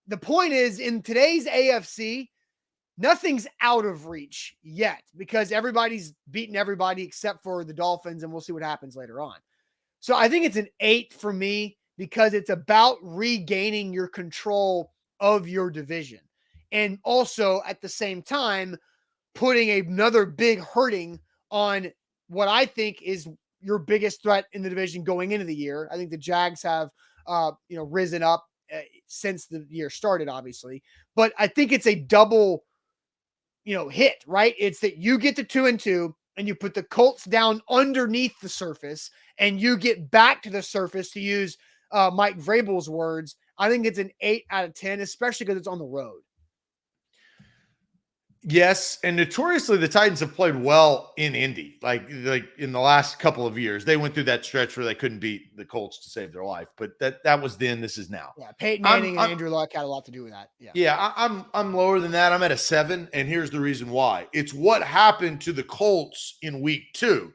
The point is, in today's AFC, nothing's out of reach yet because everybody's beaten everybody except for the Dolphins, and we'll see what happens later on. So I think it's an 8 for me because it's about regaining your control of your division. And also at the same time, putting another big hurting on what I think is your biggest threat in the division going into the year. I think the Jags have, risen up since the year started, obviously, but I think it's a double, hit, right? It's that you get to 2-2 and you put the Colts down underneath the surface and you get back to the surface, to use Mike Vrabel's words. I think it's an 8 out of 10, especially because it's on the road. Yes, and notoriously the Titans have played well in Indy. Like in the last couple of years, they went through that stretch where they couldn't beat the Colts to save their life. But that was then. This is now. Yeah, Peyton Manning and Andrew Luck had a lot to do with that. Yeah, I'm lower than that. I'm at a 7, and here's the reason why. It's what happened to the Colts in week 2.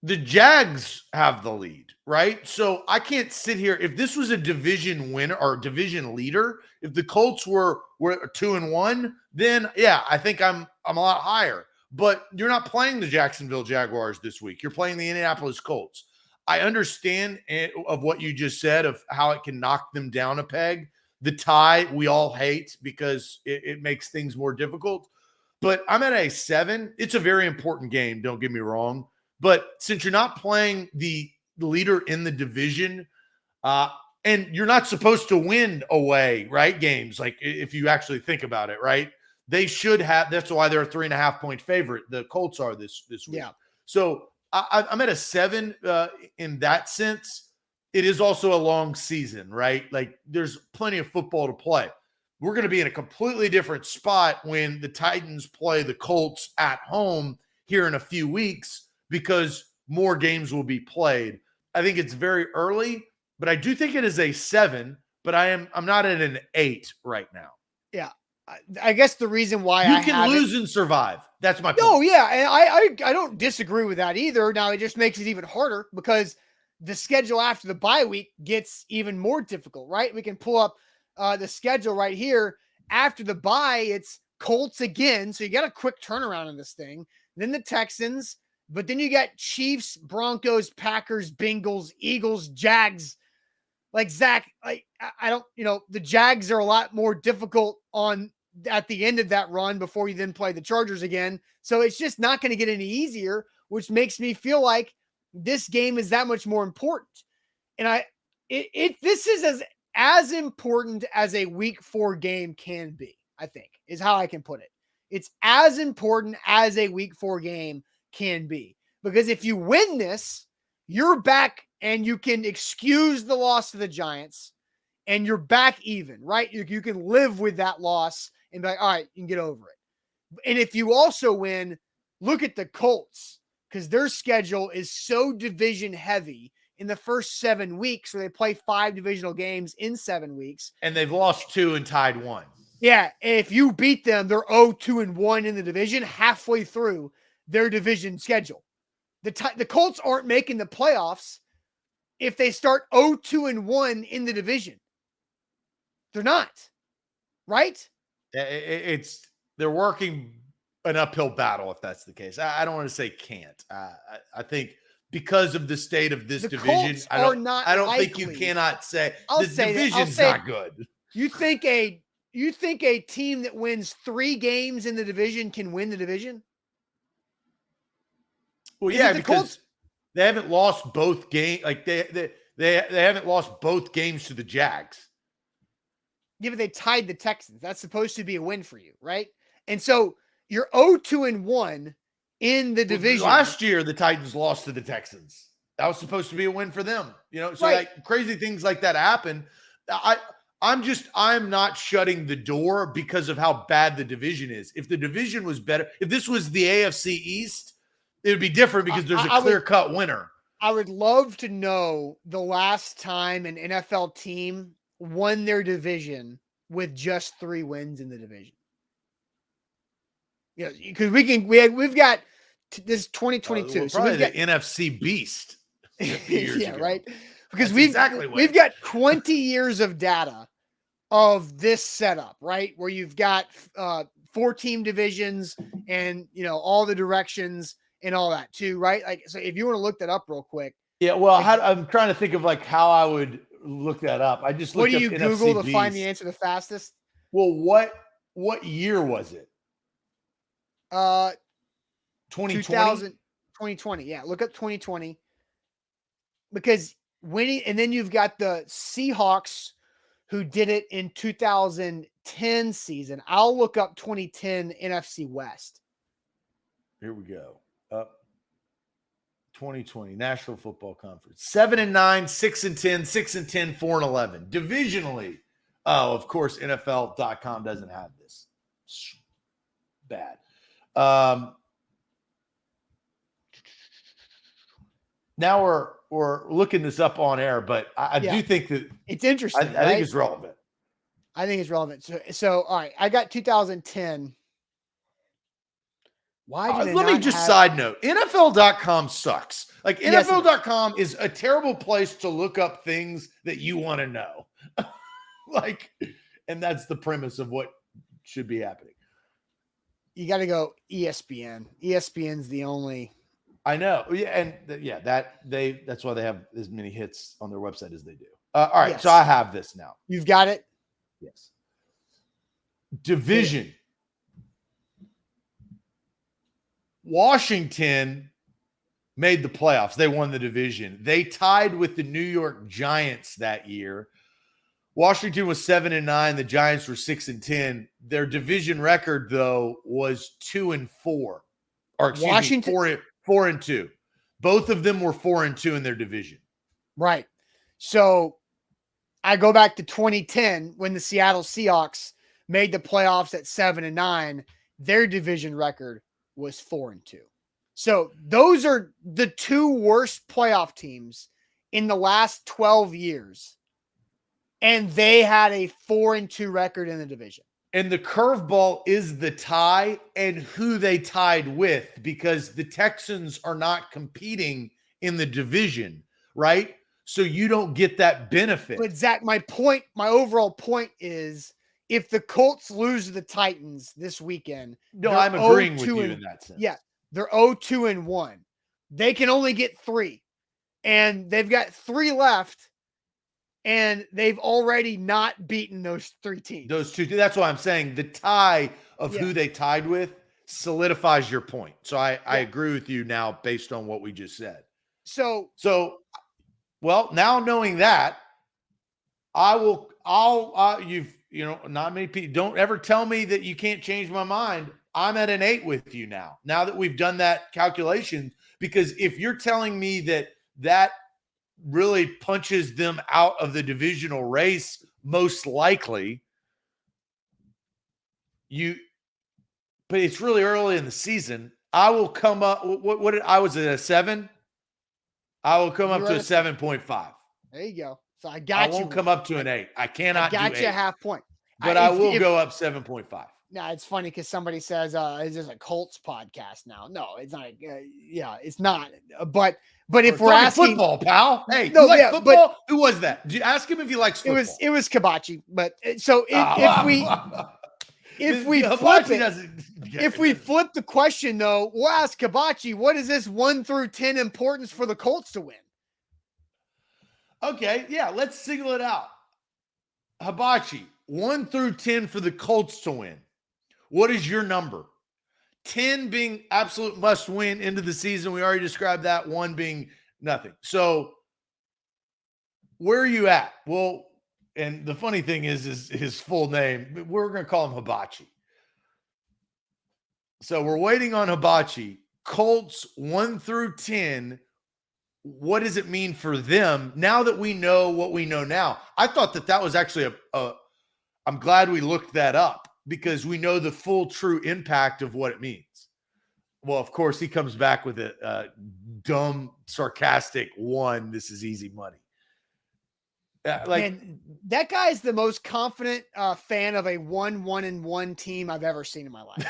The Jags have the lead, right? So I can't sit here. If this was a division winner or division leader, if the Colts were 2-1, then yeah, I think I'm a lot higher. But you're not playing the Jacksonville Jaguars this week. You're playing the Indianapolis Colts. I understand of what you just said of how it can knock them down a peg. The tie we all hate because it makes things more difficult. But I'm at a 7. It's a very important game. Don't get me wrong. But since you're not playing the leader in the division, and you're not supposed to win away, right, games, like if you actually think about it, right? They should have. That's why they're a 3.5-point favorite. The Colts are this week. Yeah. So I'm at a 7 in that sense. It is also a long season, right? Like there's plenty of football to play. We're going to be in a completely different spot when the Titans play the Colts at home here in a few weeks, because more games will be played. I think it's very early, but I do think it is a 7, but I'm not at an 8 right now. Yeah. I guess the reason why you can lose and survive. That's my point. No, yeah. And I don't disagree with that either. Now it just makes it even harder because the schedule after the bye week gets even more difficult, right? We can pull up the schedule right here. After the bye, it's Colts again. So you got a quick turnaround in this thing. Then the Texans. But then you got Chiefs, Broncos, Packers, Bengals, Eagles, Jags. Like Zach, I don't, the Jags are a lot more difficult at the end of that run before you then play the Chargers again. So it's just not going to get any easier, which makes me feel like this game is that much more important. And this is as important as a week 4 game can be, I think, is how I can put it. It's as important as a week 4 game can be, because if you win this, you're back and you can excuse the loss to the Giants and you're back even, right? You can live with that loss and be like, all right, you can get over it. And if you also win, look at the Colts, because their schedule is so division heavy in the first 7 weeks, where they play 5 divisional games in 7 weeks. And they've lost 2 and tied 1. Yeah, if you beat them, they're 0-2-1 in the division halfway through their division schedule. The Colts aren't making the playoffs if they start 0-2-1 in the division. They're not, right? They're working an uphill battle if that's the case. I don't want to say can't. I think because of the state of this division, Colts I don't think you cannot say the division's not good. You think a team that wins 3 games in the division can win the division? Well, yeah, because they haven't lost both games. Like they haven't lost both games to the Jags. Yeah, but they tied the Texans. That's supposed to be a win for you, right? And so you're 0-2-1 in the division. Last year, the Titans lost to the Texans. That was supposed to be a win for them. So right. like crazy things like that happen. I'm not shutting the door because of how bad the division is. If the division was better, if this was the AFC East, it would be different because there's a clear-cut winner. I would love to know the last time an NFL team won their division with just 3 wins in the division. Because we've got this 2022. So we've got the NFC beast. Yeah, ago. Right. Because we've got 20 years of data of this setup, right? Where you've got 4-team divisions and all the directions and all that too, right? Like, so if you want to look that up real quick. Yeah, well, I'm trying to think of like how I would look that up. I just looked what do up you NFC Google to beast. find the answer the fastest? Well, what year was it? 2020? 2020. Yeah, look up 2020. Because and then you've got the Seahawks who did it in 2010 season. I'll look up 2010 NFC West. Here we go. Up 2020 National Football Conference. 7-9, 6-10, 6-10, 4-11. Divisionally. Oh, of course, NFL.com doesn't have this. Bad. Now we're looking this up on air, but I do think that it's interesting. I think it's relevant. I think it's relevant. So all right, I got 2010. Why do let me just side note, NFL.com sucks. Like NFL.com is a terrible place to look up things that you want to know. And that's the premise of what should be happening. You got to go ESPN. ESPN's the only. I know. Yeah. And that's why they have as many hits on their website as they do. All right. Yes. So I have this now. You've got it. Yes. Division. Washington made the playoffs. They won the division. They tied with the New York Giants that year. Washington was 7-9. The Giants were 6-10. Their division record, though, was 2-4. Or excuse me, 4-2. Both of them were 4-2 in their division. Right. So I go back to 2010 when the Seattle Seahawks made the playoffs at 7-9. Their division record was 4-2. So those are the 2 worst playoff teams in the last 12 years. And they had a 4-2 record in the division. And the curveball is the tie and who they tied with, because the Texans are not competing in the division, right? So you don't get that benefit. But Zach, my overall point is, if the Colts lose to the Titans this weekend, no, I'm agreeing with you in that sense. Yeah, they're 0-2-1. They can only get 3, and they've got 3 left. And they've already not beaten those 3 teams. Those 2. That's why I'm saying the tie of who they tied with solidifies your point. So I agree with you now based on what we just said. So well, now knowing that, not many people, don't ever tell me that you can't change my mind. I'm at an 8 with you now that we've done that calculation, because if you're telling me that really punches them out of the divisional race, most likely. But it's really early in the season. I will come up. What I was at a 7. I will come up You're to a at 7.5. There you go. So I I got you. won't come up to an 8. I cannot got do you 8. a half point. But I will go up 7.5. Nah, it's funny because somebody says, "Is this a Colts podcast now?" No, it's not. Yeah, it's not. But if we're talking asking football, pal, hey, No, you like yeah, football? Who was that? Did you ask him if he likes football? it was Kabachi. But so if we flip it, if we flip the question though, we'll ask Kabachi, what is this 1 through 10 importance for the Colts to win? Okay, yeah, let's single it out. Hibachi, 1 through 10 for the Colts to win. What is your number? 10 being absolute must win into the season. We already described that. 1 being nothing. So where are you at? Well, and the funny thing is his full name. We're going to call him Hibachi. So we're waiting on Hibachi. Colts 1 through 10. What does it mean for them now that we know what we know now? I thought that was actually I'm glad we looked that up because we know the full true impact of what it means. Well, of course, he comes back with a dumb, sarcastic 1. This is easy money. Man, that guy's the most confident fan of a 1-1-1 team I've ever seen in my life.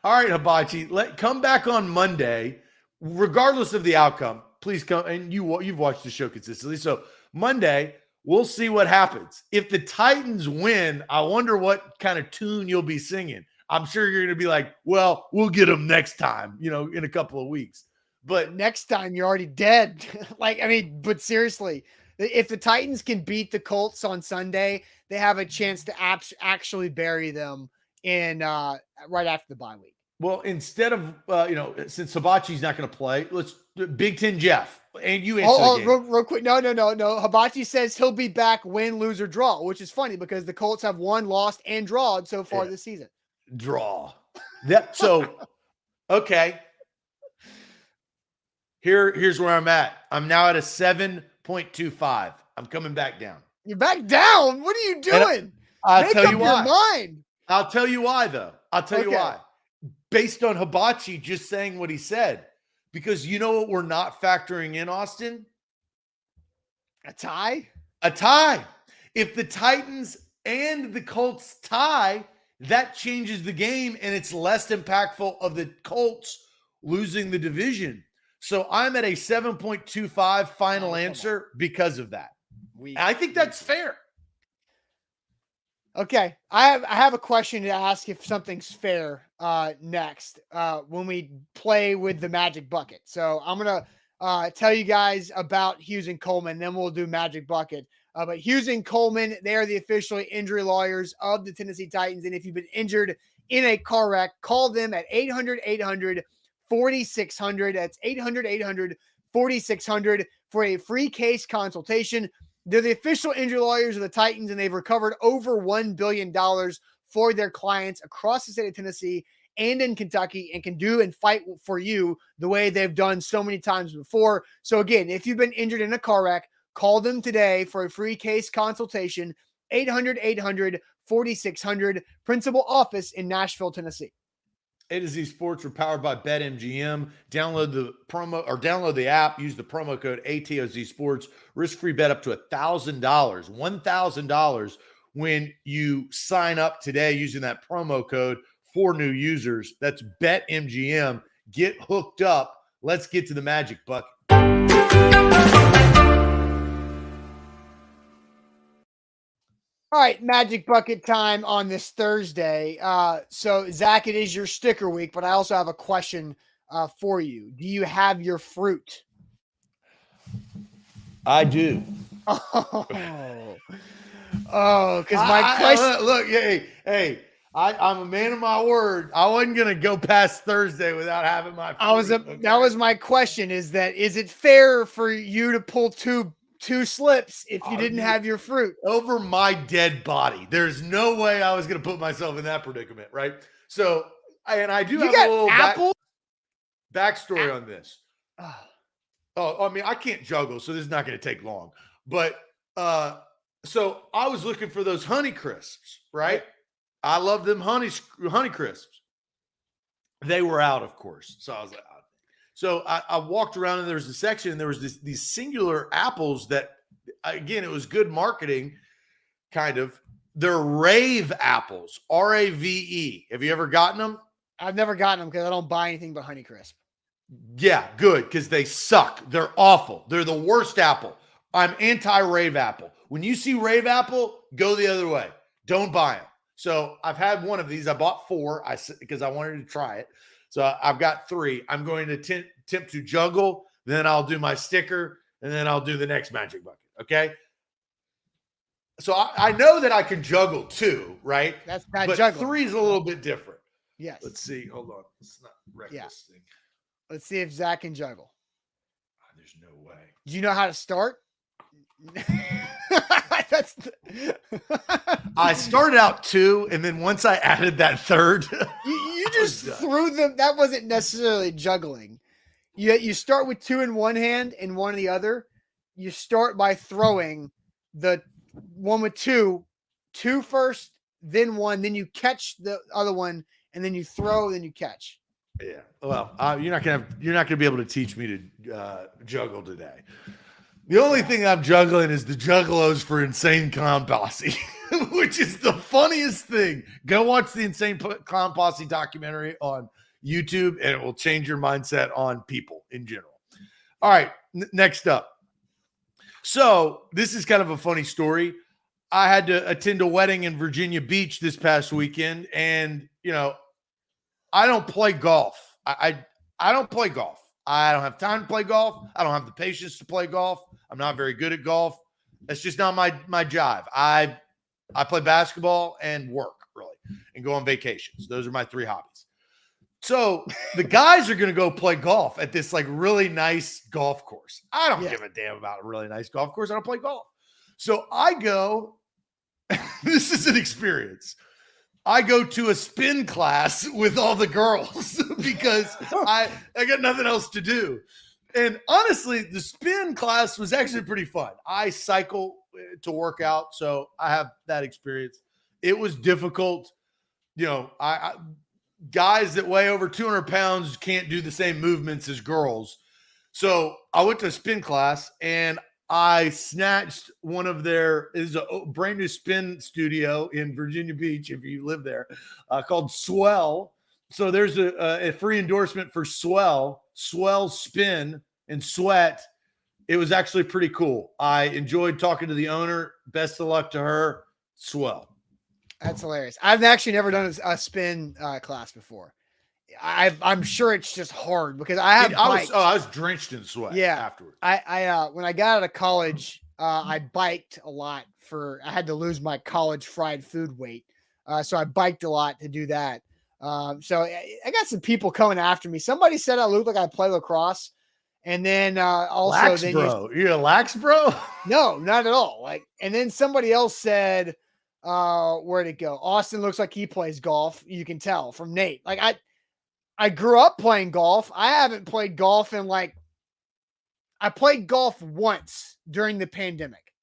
All right, Hibachi, come back on Monday. Regardless of the outcome, please come. And you've watched the show consistently. So Monday, we'll see what happens. If the Titans win, I wonder what kind of tune you'll be singing. I'm sure you're going to be like, well, we'll get them next time, in a couple of weeks. But next time you're already dead. But seriously, if the Titans can beat the Colts on Sunday, they have a chance to actually bury them in right after the bye week. Well, instead of, since Hibachi's not going to play, let's Big Ten Jeff. And you answer real quick. No. Hibachi says he'll be back win, lose, or draw, which is funny because the Colts have won, lost, and drawn so far this season. Draw. Okay. Here's where I'm at. I'm now at a 7.25. I'm coming back down. You're back down? What are you doing? I'll tell you why. Your mind. I'll tell you why, though. I'll tell you why. Based on Hibachi just saying what he said. Because you know what we're not factoring in, Austin? A tie? A tie. If the Titans and the Colts tie, that changes the game, and it's less impactful of the Colts losing the division. So I'm at a 7.25 final answer because of that. I think that's fair. Okay, I have a question to ask if something's fair next when we play with the Magic Bucket. So I'm going to tell you guys about Hughes and Coleman, then we'll do Magic Bucket. But Hughes and Coleman, they are the official injury lawyers of the Tennessee Titans. And if you've been injured in a car wreck, call them at 800-800-4600. That's 800-800-4600 for a free case consultation. They're the official injury lawyers of the Titans, and they've recovered over $1 billion for their clients across the state of Tennessee and in Kentucky, and can do and fight for you the way they've done so many times before. So again, if you've been injured in a car wreck, call them today for a free case consultation, 800-800-4600, principal office in Nashville, Tennessee. A to Z Sports are powered by BetMGM. Download the app. Use the promo code ATOZ Sports. Risk-free bet up to $1,000 when you sign up today using that promo code for new users. That's BetMGM. Get hooked up. Let's get to the Magic Bucket. All right, Magic Bucket time on this Thursday. So, Zach, it is your sticker week, but I also have a question for you. Do you have your fruit? I do. Because my question. Look, hey, I'm a man of my word. I wasn't gonna go past Thursday without having my fruit. That was my question. Is it fair for you to pull two slips if you didn't have your fruit over my dead body? There's no way I was going to put myself in that predicament, right? So, and I do have a little backstory on this. I mean, I can't juggle, so this is not going to take long. But so I was looking for those Honey Crisps, right? I love them Honey Crisps. They were out, of course. So I was like, So I walked around and there was a section and there was these singular apples that, again, it was good marketing, kind of. They're rave apples, Rave. Have you ever gotten them? I've never gotten them because I don't buy anything but Honeycrisp. Yeah, good, because they suck. They're awful. They're the worst apple. I'm anti-rave apple. When you see rave apple, go the other way. Don't buy them. So I've had one of these. I bought 4 because I wanted to try it. So I've got 3. I'm going to attempt to juggle. Then I'll do my sticker, and then I'll do the next magic bucket. Okay. So I know that I can juggle 2, right? That's not but juggling. 3 is a little bit different. Yes. Let's see. Hold on. Let's not wreck this thing. Let's see if Zach can juggle. There's no way. Do you know how to start? I started out 2, and then once I added that 3rd, you just threw them. That wasn't necessarily juggling. You start with 2 in one hand and 1 in the other. You start by throwing the one with 2 first, then 1, then you catch the other one, and then you throw, then you catch. Yeah. Well, you're not gonna be able to teach me to juggle today. The only thing I'm juggling is the Juggalos for Insane Clown Posse, which is the funniest thing. Go watch the Insane Clown Posse documentary on YouTube, and it will change your mindset on people in general. All right, next up. So this is kind of a funny story. I had to attend a wedding in Virginia Beach this past weekend, and I don't play golf. I don't play golf. I don't have time to play golf. I don't have the patience to play golf. I'm not very good at golf. That's just not my jive. I play basketball and work, really, and go on vacations. Those are my 3 hobbies. So the guys are going to go play golf at this really nice golf course. I don't give a damn about a really nice golf course. I don't play golf. So I go, this is an experience. I go to a spin class with all the girls because I got nothing else to do. And honestly, the spin class was actually pretty fun. I cycle to work out, so I have that experience. It was difficult. Guys that weigh over 200 pounds can't do the same movements as girls. So I went to a spin class, and I snatched one of their, is a brand new spin studio in Virginia Beach, if you live there, called Swell. So there's a free endorsement for Swell Spin and Sweat. It was actually pretty cool. I enjoyed talking to the owner. Best of luck to her. Swell. That's hilarious. I've actually never done a spin class before. I'm sure it's just hard because I was drenched in sweat. Afterwards. I when I got out of college, I biked a lot I had to lose my college fried food weight. So I biked a lot to do that. So I got some people coming after me. Somebody said I looked like I play lacrosse. And then also lax, then bro. You're a lax, bro? No, not at all. And then somebody else said, where'd it go? Austin looks like he plays golf. You can tell from Nate. I grew up playing golf. I haven't played golf in I played golf once during the pandemic.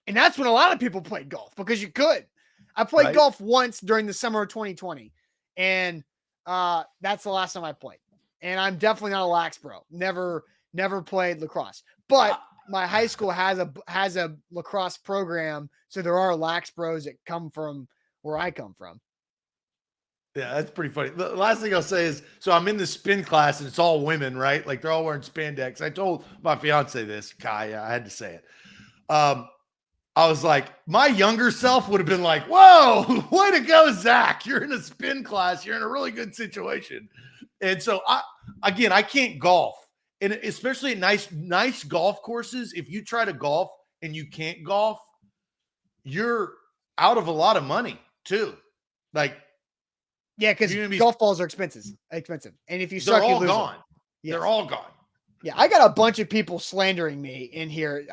And that's when a lot of people played golf because you could. I played golf once during the summer of 2020. And that's the last time I played. And I'm definitely not a lax bro. Never played lacrosse. But my high school has a lacrosse program. So there are lax bros that come from where I come from. Yeah, that's pretty funny. The last thing I'll say is, so I'm in the spin class and it's all women, right? They're all wearing spandex. I told my fiance this, Kaya. I had to say it. I was like, my younger self would have been like, whoa, way to go, Zach. You're in a spin class. You're in a really good situation. And so I can't golf. And especially at nice golf courses, if you try to golf and you can't golf, you're out of a lot of money too. Yeah, because golf balls are expensive. And if you suck, you lose gone. them. Yes. They're all gone. Yeah, I got a bunch of people slandering me in here.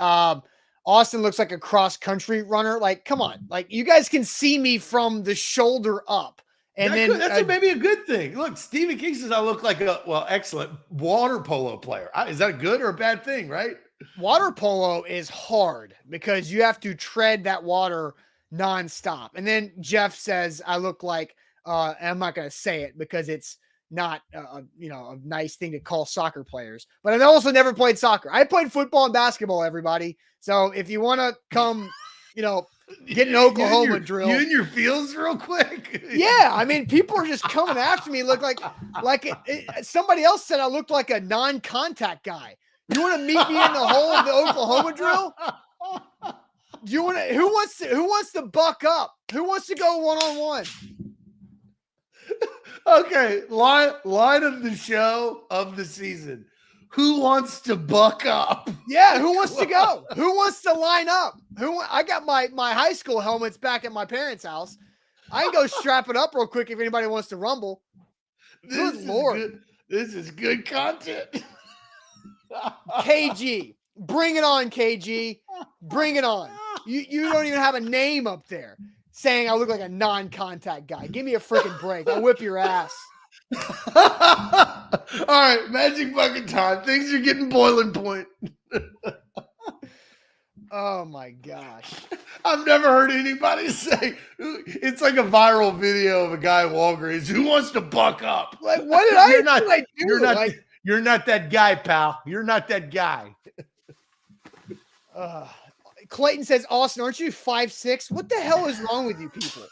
Austin looks like a cross-country runner. Come on. You guys can see me from the shoulder up. And that's maybe a good thing. Look, Stephen King says I look like excellent water polo player. Is that a good or a bad thing, right? Water polo is hard because you have to tread that water nonstop. And then Jeff says I look like, I'm not going to say it because it's not a nice thing to call soccer players. But I've also never played soccer. I played football and basketball, everybody. So if you want to come, get an Oklahoma drill. You in your feels real quick. Yeah, I mean, people are just coming after me. Look like somebody else said I looked like a non-contact guy. You want to meet me in the hole of the Oklahoma drill? Do you want to? Who wants to buck up? Who wants to go one-on-one? Okay, line of the show of the season. Who wants to buck up? Yeah, who wants to go? Who wants to line up? I got my high school helmets back at my parents' house. I can go strap it up real quick if anybody wants to rumble. Good Lord. This is good content. KG. Bring it on, KG. Bring it on. You don't even have a name up there saying I look like a non-contact guy. Give me a freaking break. I'll whip your ass. All right, magic bucket time. Things are getting boiling point. Oh my gosh. I've never heard anybody say it's like a viral video of a guy at Walgreens who wants to buck up. Like, what did I do? You're not that guy, pal. You're not that guy. Clayton says, Austin, aren't you 5'6"? What the hell is wrong with you people?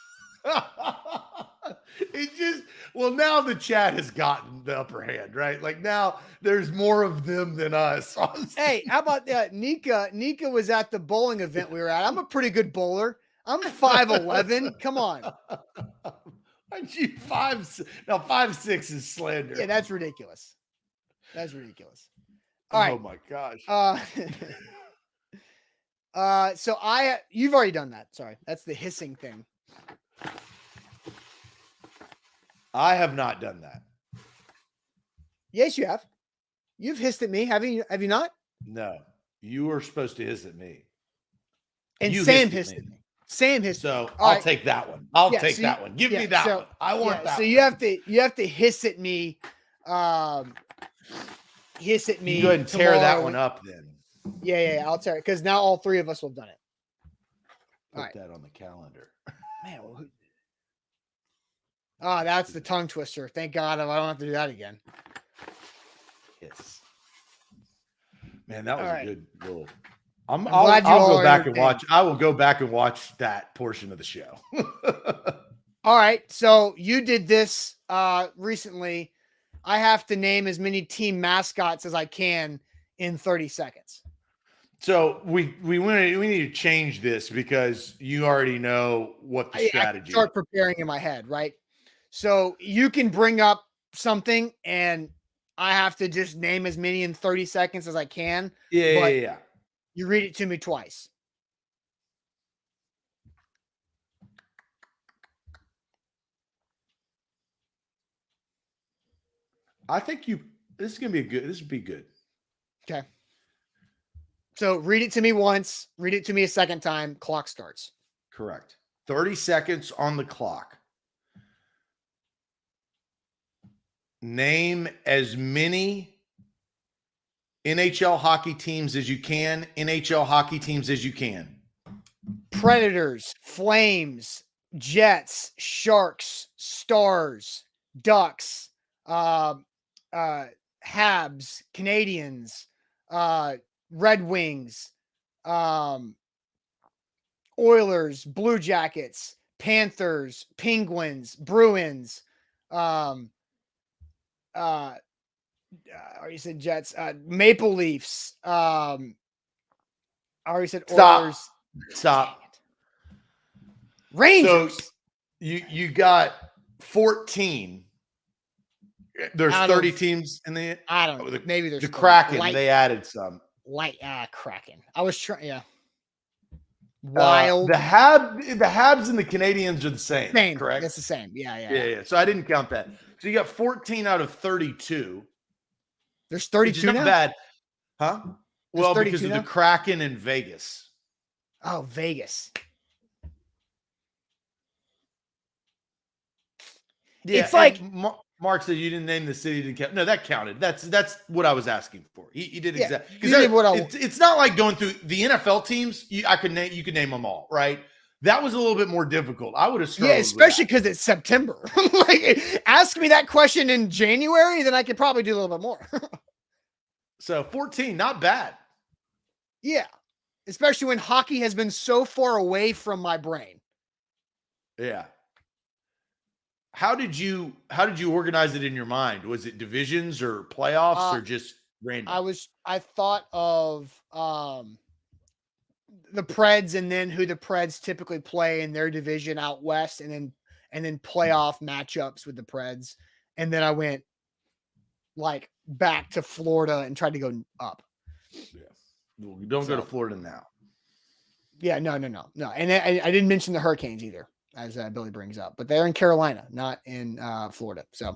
It's just, well, now the chat has gotten the upper hand, right? Like now there's more of them than us. Hey, how about that? Nika was at the bowling event we were at. I'm a pretty good bowler. I'm 5'11". Come on. Aren't you 5'6"? Now 5'6" is slander. Yeah, that's ridiculous. That's ridiculous. All right. Oh my gosh. So you've already done that. Sorry. That's the hissing thing. I have not done that. Yes, you have. You've hissed at me. Have you not? No. You were supposed to hiss at me. And You Sam hissed hissed at at me. me. Sam hissed at me. So All I'll right. take that one. I'll Yeah, take so that one. Give me that one. I want that so one. you have to hiss at me. Hiss at me. You go ahead and tear that tomorrow. one up then. Yeah. I'll tear it because now all three of us will have done it. Put All right. that on the calendar. Man, that's the tongue twister. Thank God I don't have to do that again. Yes. Man, that was All a right. good little. I'm glad you I'll all go are back and entertained. watch. I will go back and watch that portion of the show. All right. So you did this recently. I have to name as many team mascots as I can in 30 seconds. So we need to change this because you already know what the I strategy start preparing in my head, right? So you can bring up something and I have to just name as many in 30 seconds as I can. Yeah, but yeah. You read it to me twice. I think this is gonna be this would be good. Okay. So read it to me once, read it to me a second time, clock starts. Correct. 30 seconds on the clock. Name as many NHL hockey teams as you can. NHL hockey teams as you can. Predators, Flames, Jets, Sharks, Stars, Ducks, Habs, Canadians, Red Wings, Oilers, Blue Jackets, Panthers, Penguins, Bruins, I already said Jets, Maple Leafs, I already said Oilers. Stop. Rangers. So you got 14. There's 30 teams in the. I don't know. Maybe there's the Kraken. They added some. Kraken. I was trying. Yeah. Wild. The Habs and the Canadians are the same. Correct. It's the same. Yeah. So I didn't count that. So you got 14 out of 32. There's Which 32 is not now. bad, huh? Well, because of now? the Kraken in Vegas. Oh, Vegas. Yeah, it's like Mark said you didn't name the city. Didn't count. No, that counted. That's what I was asking for. He did exactly because what it's not like going through the NFL teams. You could name them all, right? That was a little bit more difficult. I would have Yeah, struggled. especially because it's September. Like, ask me that question in January, then I could probably do a little bit more. So 14, not bad. Yeah, especially when hockey has been so far away from my brain. Yeah. How did you organize it in your mind? Was it divisions or playoffs or just random? I thought of the Preds and then who the Preds typically play in their division out west, and then playoff matchups with the Preds. And then I went like back to Florida and tried to go up. Yeah. Well, you don't go to Florida now. Yeah, no. And I didn't mention the Hurricanes either, as Billy brings up, but they're in Carolina, not in Florida. So,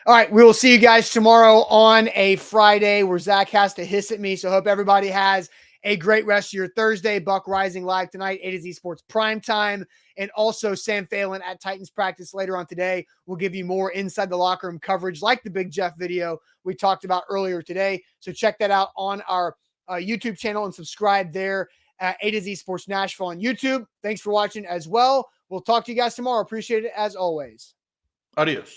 all right, we will see you guys tomorrow on a Friday where Zach has to hiss at me. So, hope everybody has a great rest of your Thursday. Buck Rising live tonight, A to Z Sports Prime Time, and also Sam Phelan at Titans practice later on today. We'll give you more inside the locker room coverage like the Big Jeff video we talked about earlier today. So, check that out on our YouTube channel and subscribe there at A to Z Sports Nashville on YouTube. Thanks for watching as well. We'll talk to you guys tomorrow. Appreciate it as always. Adios.